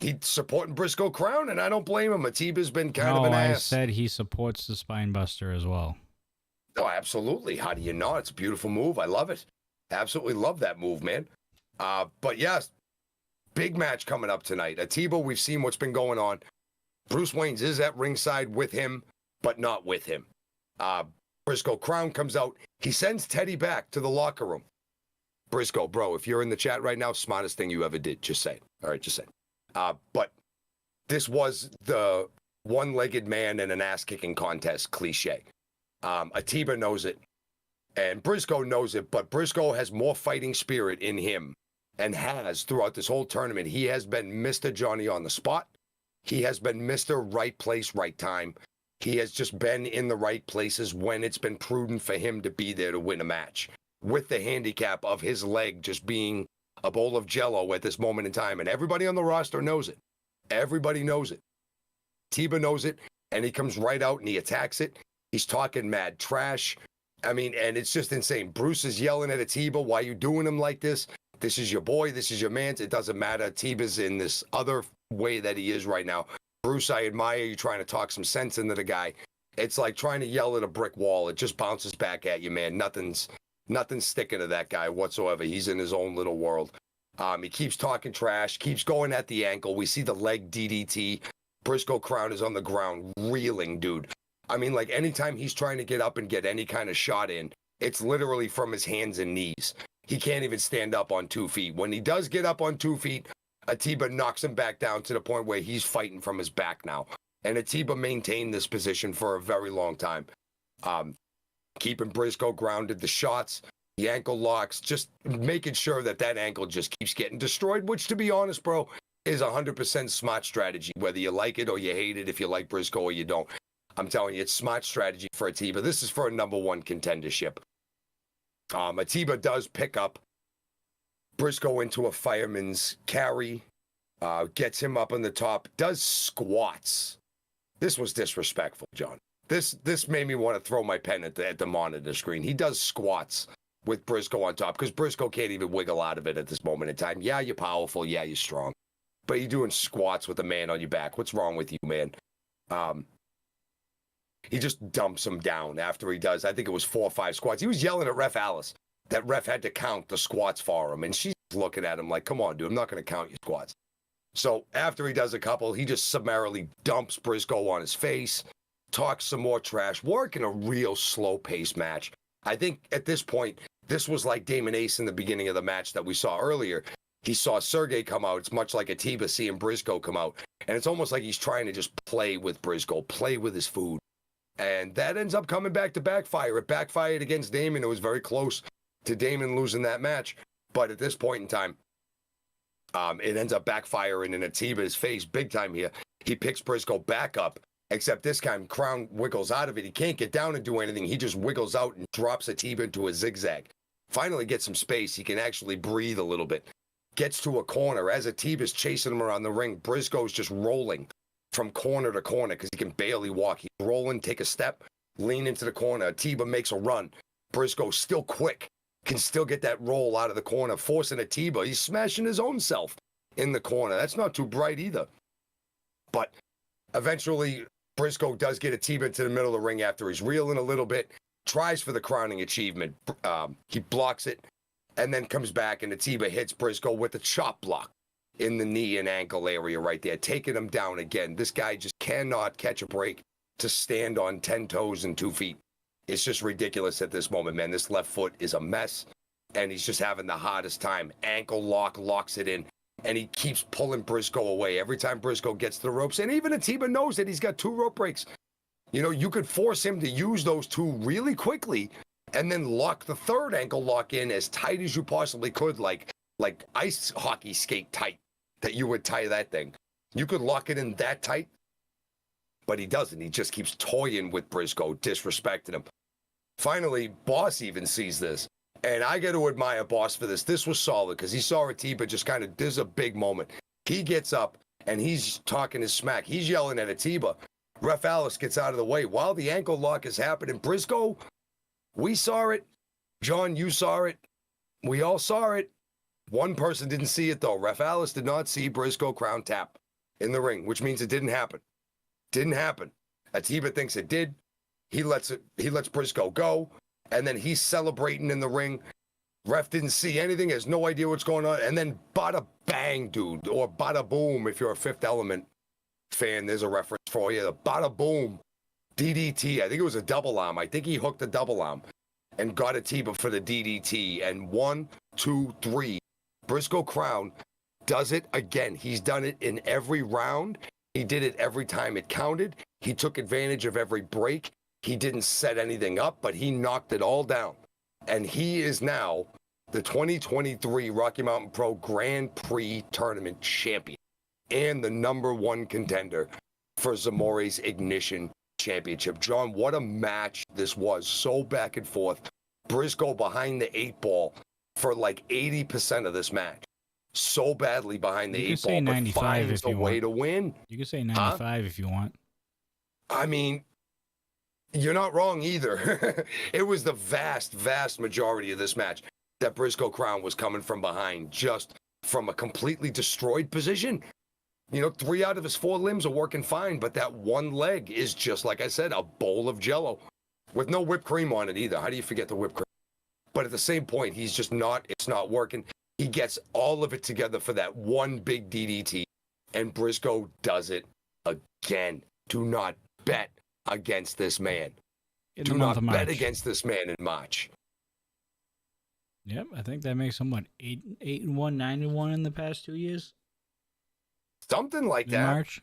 He's supporting Briscoe Crown, and I don't blame him. Atiba's been kind of an ass. I said he supports the spine buster as well. Oh, absolutely. How do you not? It's a beautiful move. I love it. Absolutely love that move, man. But yes, big match coming up tonight. Atiba, we've seen what's been going on. Bruce Wayne's is at ringside with him, but not with him. Briscoe Crown comes out. He sends Teddy back to the locker room. Briscoe, bro, if you're in the chat right now, smartest thing you ever did. Just say it. All right, just say it. But this was the one-legged man in an ass-kicking contest cliche. Atiba knows it, and Briscoe knows it, but Briscoe has more fighting spirit in him and has throughout this whole tournament. He has been Mr. Johnny on the spot. He has been Mr. Right place, right time. He has just been in the right places when it's been prudent for him to be there to win a match, with the handicap of his leg just being a bowl of jello at this moment in time. And everybody on the roster knows it. Everybody knows it. Atiba knows it, and he comes right out and he attacks it. He's talking mad trash. I mean, and it's just insane. Bruce is yelling at Atiba, why you doing him like this? This is your boy. This is your man. It doesn't matter. Atiba's in this other way that he is right now. Bruce, I admire you trying to talk some sense into the guy. It's like trying to yell at a brick wall. It just bounces back at you, man. Nothing's sticking to that guy whatsoever. He's in his own little world. He keeps talking trash, keeps going at the ankle. We see the leg DDT. Briscoe Crown is on the ground reeling, dude. I mean, like, anytime he's trying to get up and get any kind of shot in, it's literally from his hands and knees. He can't even stand up on 2 feet. When he does get up on 2 feet, Atiba knocks him back down to the point where he's fighting from his back now. And Atiba maintained this position for a very long time. Keeping Briscoe grounded, the shots, the ankle locks, just making sure that ankle just keeps getting destroyed, which, to be honest, bro, is 100% smart strategy, whether you like it or you hate it, if you like Briscoe or you don't. I'm telling you, it's smart strategy for Atiba. This is for a #1 contendership. Atiba does pick up Briscoe into a fireman's carry, gets him up on the top, does squats. This was disrespectful, John. This made me want to throw my pen at the monitor screen. He does squats with Briscoe on top because Briscoe can't even wiggle out of it at this moment in time. Yeah, you're powerful. Yeah, you're strong. But you're doing squats with a man on your back. What's wrong with you, man? He just dumps him down after he does, I think it was 4 or 5 squats. He was yelling at Ref Alice. That ref had to count the squats for him. And she's looking at him like, come on, dude, I'm not going to count your squats. So after he does a couple, he just summarily dumps Briscoe on his face, talks some more trash, working a real slow-paced match. I think at this point, this was like Damon Ace in the beginning of the match that we saw earlier. He saw Sergey come out. It's much like Atiba seeing Briscoe come out. And it's almost like he's trying to just play with Briscoe, play with his food. And that ends up coming back to backfire. It backfired against Damon. It was very close to Damon losing that match. But at this point in time, it ends up backfiring in Atiba's face big time here. He picks Briscoe back up, except this time Crown wiggles out of it. He can't get down and do anything. He just wiggles out and drops Atiba into a zigzag. Finally gets some space. He can actually breathe a little bit. Gets to a corner. As Atiba's chasing him around the ring, Briscoe's just rolling from corner to corner because he can barely walk. He's rolling, take a step, lean into the corner. Atiba makes a run. Briscoe's still quick, can still get that roll out of the corner, forcing Atiba. He's smashing his own self in the corner. That's not too bright either. But eventually, Briscoe does get Atiba into the middle of the ring after he's reeling a little bit, tries for the crowning achievement. He blocks it, and then comes back, and Atiba hits Briscoe with a chop block in the knee and ankle area right there, taking him down again. This guy just cannot catch a break to stand on 10 toes and 2 feet. It's just ridiculous at this moment, man. This left foot is a mess, and he's just having the hardest time. Ankle lock, locks it in, and he keeps pulling Briscoe away. Every time Briscoe gets to the ropes, and even Atiba knows that he's got 2 rope breaks. You know, you could force him to use those 2 really quickly and then lock the 3rd ankle lock in as tight as you possibly could, like ice hockey skate tight that you would tie that thing. You could lock it in that tight, but he doesn't. He just keeps toying with Briscoe, disrespecting him. Finally, Boss even sees this, and I got to admire Boss for this. This was solid because he saw Atiba just kind of, this is a big moment. He gets up, and he's talking his smack. He's yelling at Atiba. Ref Alice gets out of the way while the ankle lock is happening. Briscoe, we saw it. John, you saw it. We all saw it. One person didn't see it, though. Ref Alice did not see Briscoe Crown tap in the ring, which means it didn't happen. Didn't happen. Atiba thinks it did. He lets Briscoe go, and then he's celebrating in the ring. Ref didn't see anything, has no idea what's going on, and then bada bang, dude, or bada boom if you're a Fifth Element fan. There's a reference for you. Bada boom. DDT. I think it was a double arm. I think he hooked a double arm and got a T-bar for the DDT. And 1, 2, 3. Briscoe Crown does it again. He's done it in every round. He did it every time it counted. He took advantage of every break. He didn't set anything up, but he knocked it all down. And he is now the 2023 Rocky Mountain Pro Grand Prix Tournament champion and the #1 contender for Zamore's Ignition Championship. John, what a match this was. So back and forth. Briscoe behind the 8 ball for like 80% of this match. So badly behind the 8 ball, but finds a way to win. You can say 95 if you want. I mean, you're not wrong either. It was the vast majority of this match that Briscoe Crown was coming from behind, just from a completely destroyed position. You know, 3 out of his 4 limbs are working fine, but that one leg is just, like I said, a bowl of Jell-O with no whipped cream on it either. How do you forget the whipped cream? But at the same point, he's just not, it's not working. He gets all of it together for that one big DDT, and Briscoe does it again. Do not bet against this man. Do not bet against this man in March. Yep, I think that makes him, what, 8-1, 9-1 in the past 2 years? Something like that. March.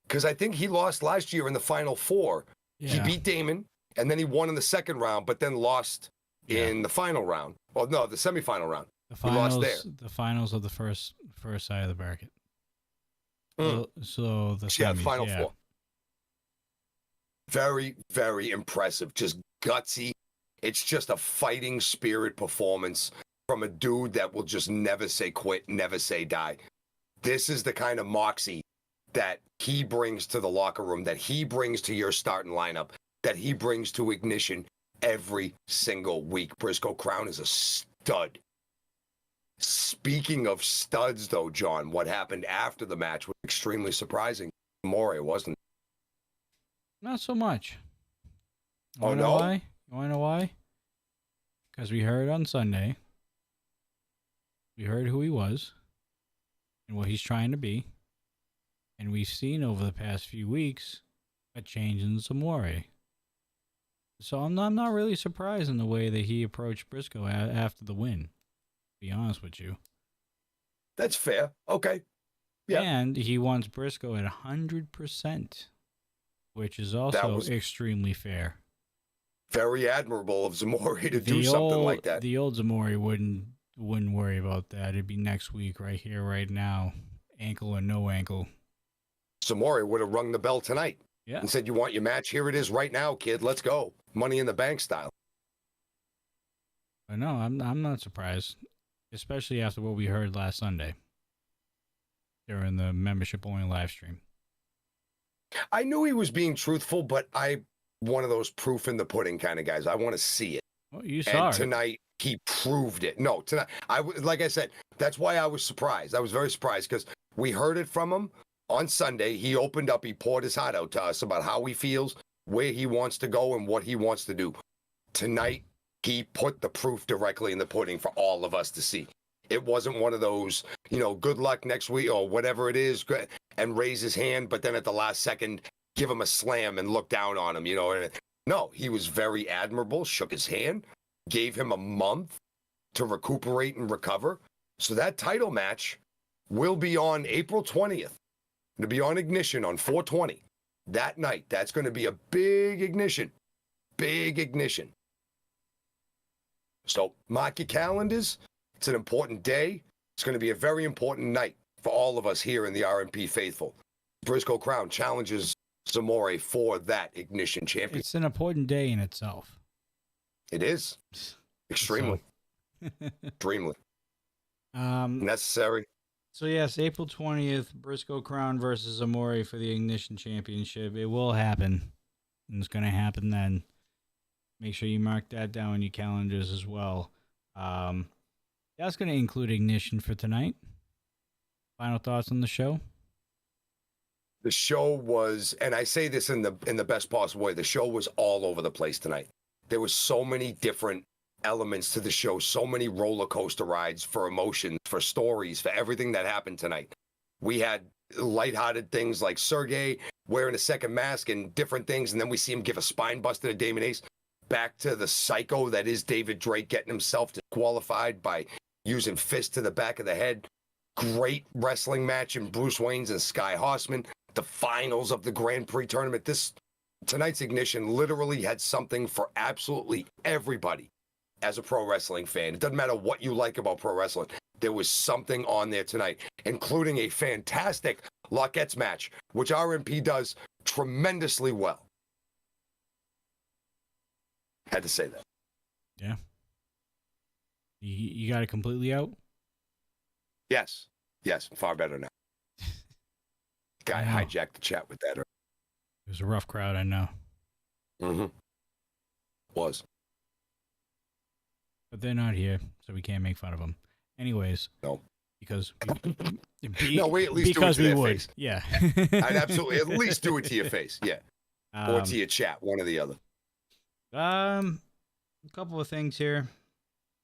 Because I think he lost last year in the Final Four. Yeah. He beat Damon, and then he won in the second round, but then lost in the final round. Well, no, the semifinal round. The finals, he lost there. The finals of the first side of the bracket. So the semis, Final Four. Very, very impressive. Just gutsy. It's just a fighting spirit performance from a dude that will just never say quit, never say die. This is the kind of moxie that he brings to the locker room, that he brings to your starting lineup, that he brings to Ignition every single week. Briscoe Crown is a stud. Speaking of studs, though, John, what happened after the match was extremely surprising. Zamore, wasn't it? Not so much. Oh, no? Why? You want to know why? Because we heard on Sunday. We heard who he was and what he's trying to be. And we've seen over the past few weeks a change in Zamore. So I'm not really surprised in the way that he approached Briscoe after the win, to be honest with you. That's fair. Okay. Yeah. And he wants Briscoe at 100%, which is also extremely fair. Very admirable of Zamore to do something like that. The old Zamore wouldn't worry about that. It'd be next week, right here, right now, ankle or no ankle. Zamore would have rung the bell tonight and said, "You want your match? Here it is right now, kid. Let's go. Money in the Bank style." But no, I'm not surprised, especially after what we heard last Sunday during the membership-only live stream. I knew he was being truthful, but I'm one of those proof in the pudding kind of guys. I want to see it. Well, you saw it. Tonight, he proved it. No, tonight, like I said, that's why I was surprised. I was very surprised because we heard it from him on Sunday. He opened up, he poured his heart out to us about how he feels, where he wants to go, and what he wants to do. Tonight, he put the proof directly in the pudding for all of us to see. It wasn't one of those, good luck next week or whatever it is, and raise his hand, but then at the last second, give him a slam and look down on him, No, he was very admirable, shook his hand, gave him a month to recuperate and recover. So that title match will be on April 20th. It'll be on Ignition on 4/20. That night, that's going to be a big ignition. Big ignition. So mark your calendars. It's an important day. It's going to be a very important night for all of us here in the RMP faithful. Briscoe Crown challenges Zamore for that Ignition champion. It's an important day in itself. It is. Extremely. Extremely. Necessary. So yes, April 20th, Briscoe Crown versus Zamore for the Ignition Championship. It will happen. And it's going to happen then. Make sure you mark that down in your calendars as well. That's going to include Ignition for tonight. Final thoughts on the show? The show was, and I say this in the best possible way, the show was all over the place tonight. There was so many different elements to the show, so many roller coaster rides for emotions, for stories, for everything that happened tonight. We had lighthearted things like Sergey wearing a second mask and different things, and then we see him give a spine buster to Damon Ace, back to the psycho that is David Drake getting himself disqualified by using fist to the back of the head. Great wrestling match in Bruce Wayne's and Sky Horseman. The finals of the Grand Prix tournament. Tonight's Ignition literally had something for absolutely everybody as a pro wrestling fan. It doesn't matter what you like about pro wrestling. There was something on there tonight, including a fantastic Lockets match, which RMP does tremendously well. Had to say that. Yeah. You got it completely out? Yes. Yes. Far better now. Guy hijacked the chat with that. It was a rough crowd, I know. Mm-hmm. Was. But they're not here, so we can't make fun of them. Anyways. No. Because no, we at least do it to their face. Yeah. I'd absolutely at least do it to your face. Yeah. Or to your chat, one or the other. A couple of things here.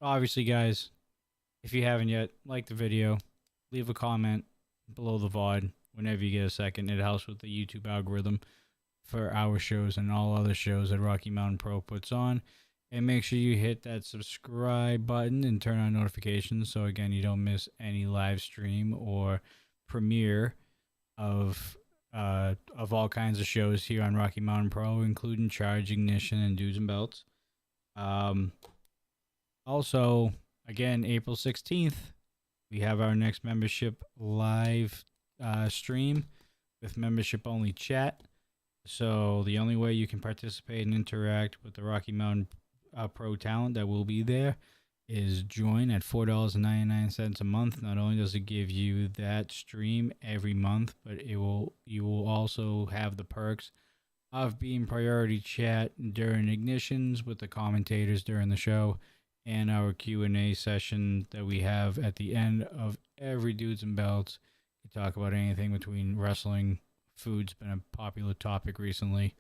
Obviously, guys, if you haven't yet, like the video, leave a comment below the VOD whenever you get a second. It helps with the YouTube algorithm for our shows and all other shows that Rocky Mountain Pro puts on. And make sure you hit that subscribe button and turn on notifications so, again, you don't miss any live stream or premiere of all kinds of shows here on Rocky Mountain Pro, including Charge, Ignition, and Dudes and Belts. Also, again, April 16th, we have our next membership live stream with membership-only chat. So the only way you can participate and interact with the Rocky Mountain Pro talent that will be there is join at $4.99 a month. Not only does it give you that stream every month, but you will also have the perks of being priority chat during ignitions with the commentators during the show, and our Q&A session that we have at the end of every Dudes and Belts. We talk about anything between wrestling. Food's been a popular topic recently.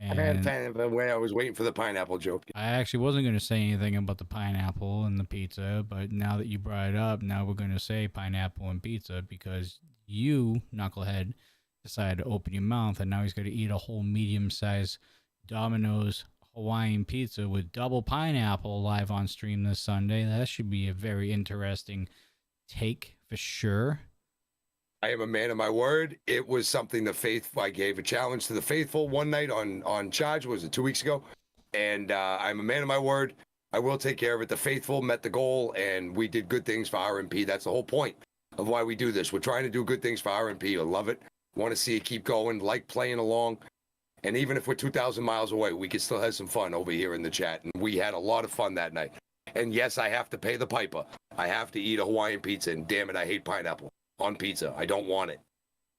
And when I was waiting for the pineapple joke. I actually wasn't going to say anything about the pineapple and the pizza, but now that you brought it up, now we're going to say pineapple and pizza because you, knucklehead, decided to open your mouth, and now he's going to eat a whole medium-sized Domino's Hawaiian pizza with double pineapple live on stream this Sunday. That should be a very interesting take for sure. I am a man of my word. It was something I gave a challenge to the faithful one night on Charge. Was it 2 weeks ago? And I'm a man of my word. I will take care of it. The faithful met the goal, and we did good things for RMP. That's the whole point of why we do this. We're trying to do good things for RMP. I love it. Want to see it keep going, like playing along. And even if we're 2,000 miles away, we can still have some fun over here in the chat. And we had a lot of fun that night. And yes, I have to pay the piper. I have to eat a Hawaiian pizza, and damn it, I hate pineapple on pizza. I don't want it.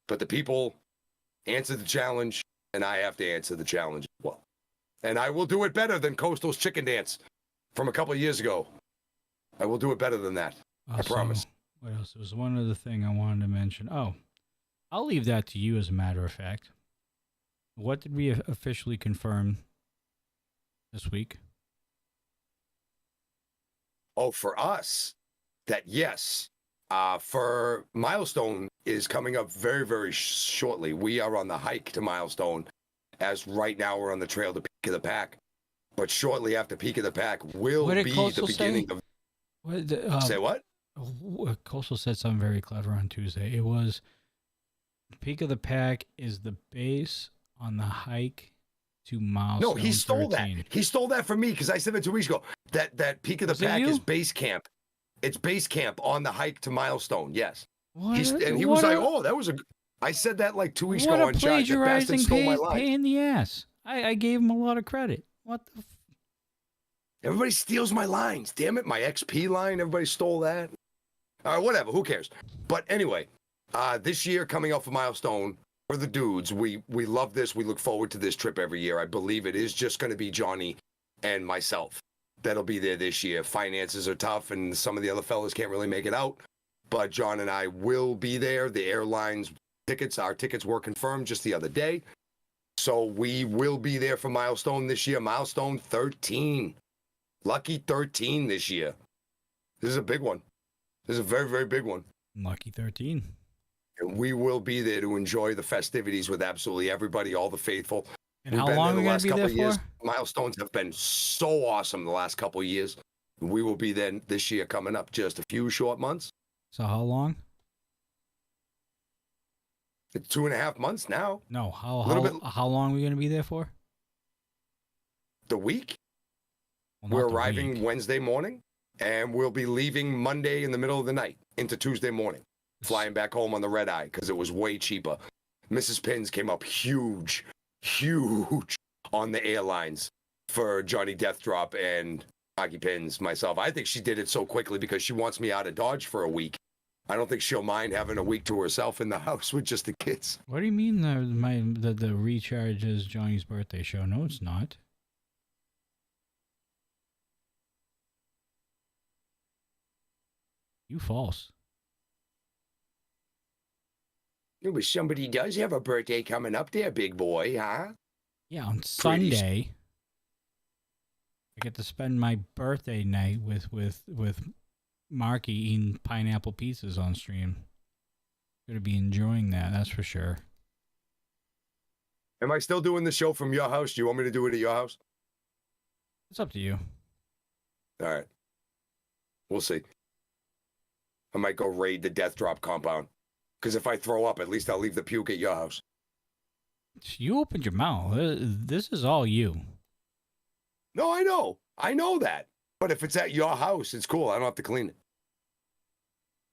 But the people answered the challenge, and I have to answer the challenge as well. And I will do it better than Coastal's chicken dance from a couple of years ago. I will do it better than that. Also, I promise. What else? There was one other thing I wanted to mention. Oh, I'll leave that to you as a matter of fact. What did we officially confirm this week? Oh, for us, that yes. For Milestone is coming up very, very shortly. We are on the hike to Milestone, as right now we're on the trail to Peak of the Pack. But shortly after Peak of the Pack will be the beginning of... Say what? Coastal said something very clever on Tuesday. It was Peak of the Pack is the base on the hike to Milestone. No, he stole 13. that. He stole that from me because I said it 2 weeks ago. That Peak of the Pack is base camp. It's base camp on the hike to Milestone. Yes. He was like, "Oh, that was a." I said that like 2 weeks ago on Charge. That bastard stole my line. Pain in the ass. I gave him a lot of credit. What the? Everybody steals my lines. Damn it, my XP line. Everybody stole that. Whatever. Who cares? But anyway, this year coming up for Milestone for the dudes, we love this. We look forward to this trip every year. I believe it is just going to be Johnny and myself that'll be there this year. Finances are tough, and some of the other fellas can't really make it out. But John and I will be there. The airlines our tickets were confirmed just the other day. So we will be there for Milestone this year. Milestone 13. Lucky 13 this year. This is a big one. This is a very, very big one. Lucky 13. And we will be there to enjoy the festivities with absolutely everybody, all the faithful. And how long are we going to be there years. for? Milestones have been so awesome the last couple of years. We will be there this year coming up, just a few short months. So how long? It's 2.5 months now. No, how long are we going to be there for? The week. Well, We're arriving Wednesday morning, and we'll be leaving Monday in the middle of the night into Tuesday morning, flying back home on the red eye because it was way cheaper. Mrs. Pins came up huge on the airlines for Johnny Death Drop and Hockey Pins, myself. I think she did it so quickly because she wants me out of Dodge for a week. I don't think she'll mind having a week to herself in the house with just the kids. What do you mean the recharge is Johnny's birthday show? No, it's not. You false. Yeah, but somebody does have a birthday coming up there, big boy, huh? Yeah, on Sunday. I get to spend my birthday night with Marky eating pineapple pizzas on stream. Gonna be enjoying that, that's for sure. Am I still doing the show from your house? Do you want me to do it at your house? It's up to you. All right. We'll see. I might go raid the Death Drop compound. Because if I throw up, at least I'll leave the puke at your house. You opened your mouth. This is all you. No, I know. I know that. But if it's at your house, it's cool. I don't have to clean it.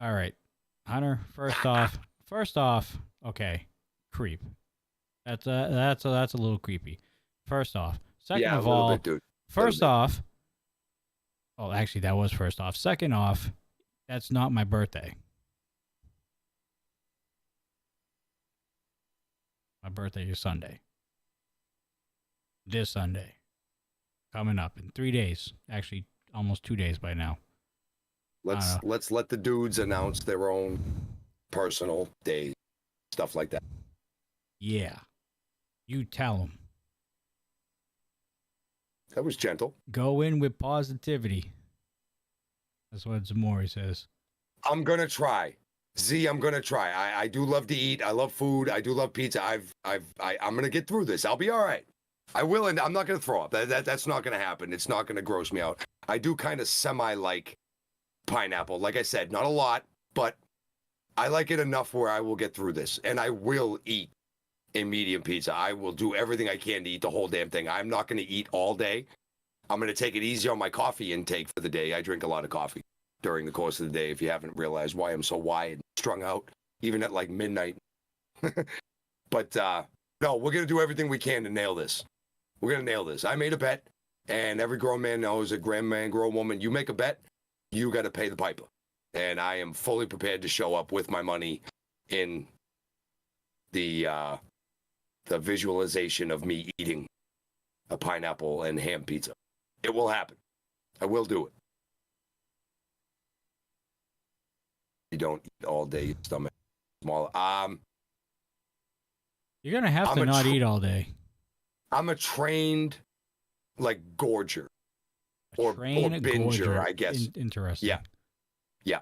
All right. Hunter, first off, okay. Creep. That's a little creepy. First off. Second of all, bit, dude. First off, oh, actually, that was first off. Second off, that's not my birthday. My birthday is Sunday. This Sunday. Coming up in 3 days. Actually, almost 2 days by now. Let's let the dudes announce their own personal day, stuff like that. Yeah. You tell them. That was gentle. Go in with positivity. That's what Zamori says. I'm going to try. I'm going to try. I do love to eat. I love food. I do love pizza. I'm going to get through this. I'll be all right. I will, and I'm not going to throw up. That's not going to happen. It's not going to gross me out. I do kind of semi-like pineapple. Like I said, not a lot, but I like it enough where I will get through this. And I will eat a medium pizza. I will do everything I can to eat the whole damn thing. I'm not going to eat all day. I'm going to take it easy on my coffee intake for the day. I drink a lot of coffee during the course of the day, if you haven't realized why I'm so wide, strung out, even at like midnight. But no, we're going to do everything we can to nail this. We're going to nail this. I made a bet, and every grown man knows a grown man, grown woman, you make a bet, you got to pay the piper. And I am fully prepared to show up with my money in the visualization of me eating a pineapple and ham pizza. It will happen. I will do it. You don't eat all day, your stomach small. You're going to have to not eat all day. I'm a trained, like, gorger. Or binger, I guess. Interesting. Yeah. Yeah.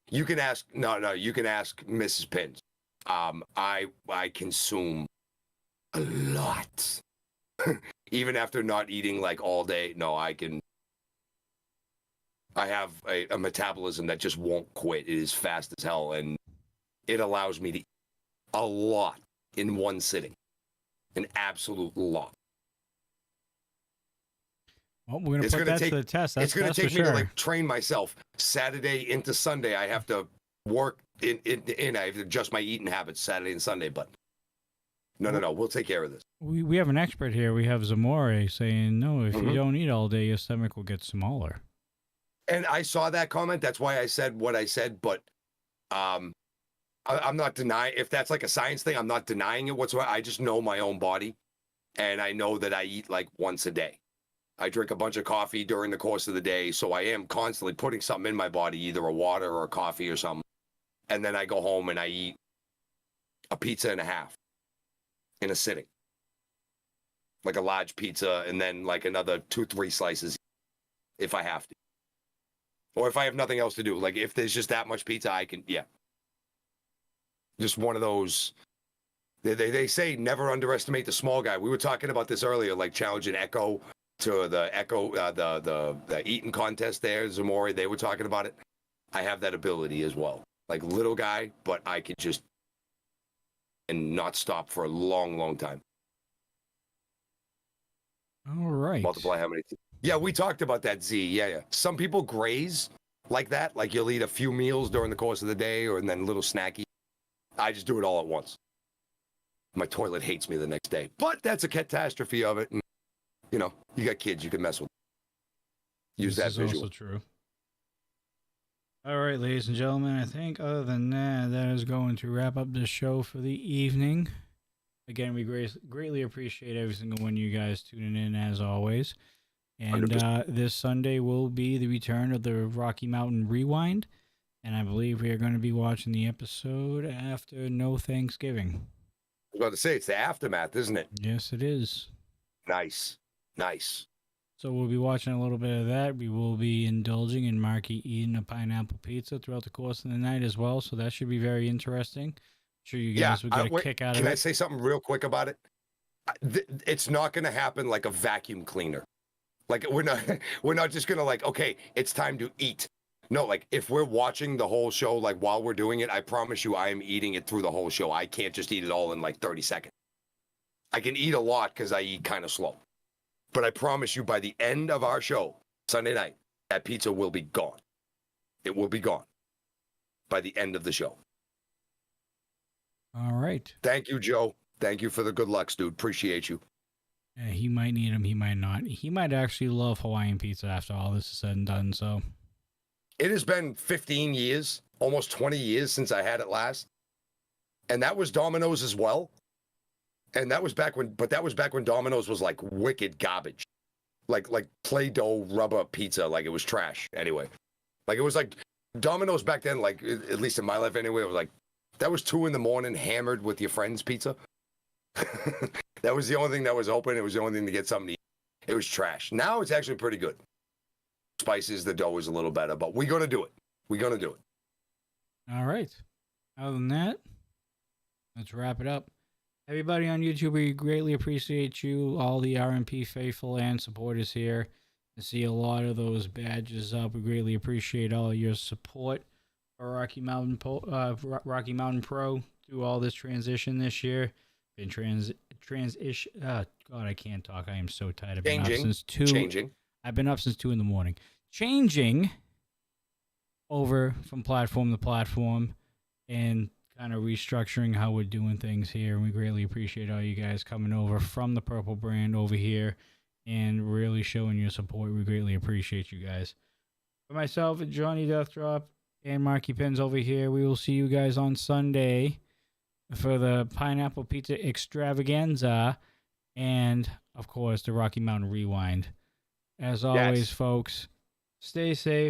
You can ask, you can ask Mrs. Pins. I consume a lot. Even after not eating, like, all day, no, I have a metabolism that just won't quit. It is fast as hell, and it allows me to eat a lot in one sitting. An absolute lot. Well, we're going to put that to the test. It's going to take me to, like, train myself. Saturday into Sunday, I have to work in. I have to adjust my eating habits Saturday and Sunday, but no. We'll take care of this. We have an expert here. We have Zamore saying, no, if you don't eat all day, your stomach will get smaller. And I saw that comment. That's why I said what I said, but I'm not denying, if that's like a science thing, I'm not denying it whatsoever. I just know my own body, and I know that I eat like once a day. I drink a bunch of coffee during the course of the day, so I am constantly putting something in my body, either a water or a coffee or something. And then I go home and I eat a pizza and a half in a sitting. Like a large pizza, and then like another 2-3 slices if I have to. Or if I have nothing else to do. Like if there's just that much pizza, I can, yeah. Just one of those. They say never underestimate the small guy. We were talking about this earlier, like challenging Echo to the Echo, the eating contest there, Zamori. They were talking about it. I have that ability as well. Like little guy, but I can just and not stop for a long, long time. All right. Multiply how many? Yeah, we talked about that, Z. Yeah. Some people graze like that. Like you'll eat a few meals during the course of the day or and then a little snacky. I just do it all at once. My toilet hates me the next day. But that's a catastrophe of it. And, you know, you got kids you can mess with. Use that visual. This is also true. All right, ladies and gentlemen, I think other than that, that is going to wrap up the show for the evening. Again, we greatly appreciate every single one of you guys tuning in, as always. And this Sunday will be the return of the Rocky Mountain Rewind. And I believe we are going to be watching the episode after No Thanksgiving. I was about to say, it's the aftermath, isn't it? Yes, it is. Nice. So we'll be watching a little bit of that. We will be indulging in Marky eating a pineapple pizza throughout the course of the night as well. So that should be very interesting. I'm sure you guys will get a kick out of it. Can I say something real quick about it? It's not going to happen like a vacuum cleaner. Like we're not just going to like, okay, it's time to eat. No, like if we're watching the whole show, like while we're doing it, I promise you I am eating it through the whole show. I can't just eat it all in like 30 seconds. I can eat a lot because I eat kind of slow. But I promise you by the end of our show, Sunday night, that pizza will be gone. It will be gone by the end of the show. All right. Thank you, Joe. Thank you for the good lucks, dude. Appreciate you. He might need them. He might not. He might actually love Hawaiian pizza after all this is said and done. So it has been 15 years, almost 20 years since I had it last. And that was Domino's as well. And that was back when Domino's was like wicked garbage. Like Play-Doh rubber pizza, like it was trash anyway. Like it was like Domino's back then, like at least in my life anyway, it was like, that was 2 a.m. hammered with your friend's pizza. That was the only thing that was open. It was the only thing to get something to eat. It was trash. Now it's actually pretty good. Spices, the dough is a little better, but we're going to do it. We're going to do it. All right. Other than that, let's wrap it up. Everybody on YouTube, we greatly appreciate you, all the RMP faithful and supporters here. I see a lot of those badges up. We greatly appreciate all your support for Rocky Mountain Pro through all this transition this year. Been God, I can't talk. I am so tired. I've been up since 2. I've been up since 2 a.m. Changing over from platform to platform and kind of restructuring how we're doing things here. And we greatly appreciate all you guys coming over from the Purple brand over here and really showing your support. We greatly appreciate you guys. For myself and Johnny Deathdrop and Marky Pins over here, we will see you guys on Sunday for the Pineapple Pizza Extravaganza and, of course, the Rocky Mountain Rewind. As always, folks, stay safe,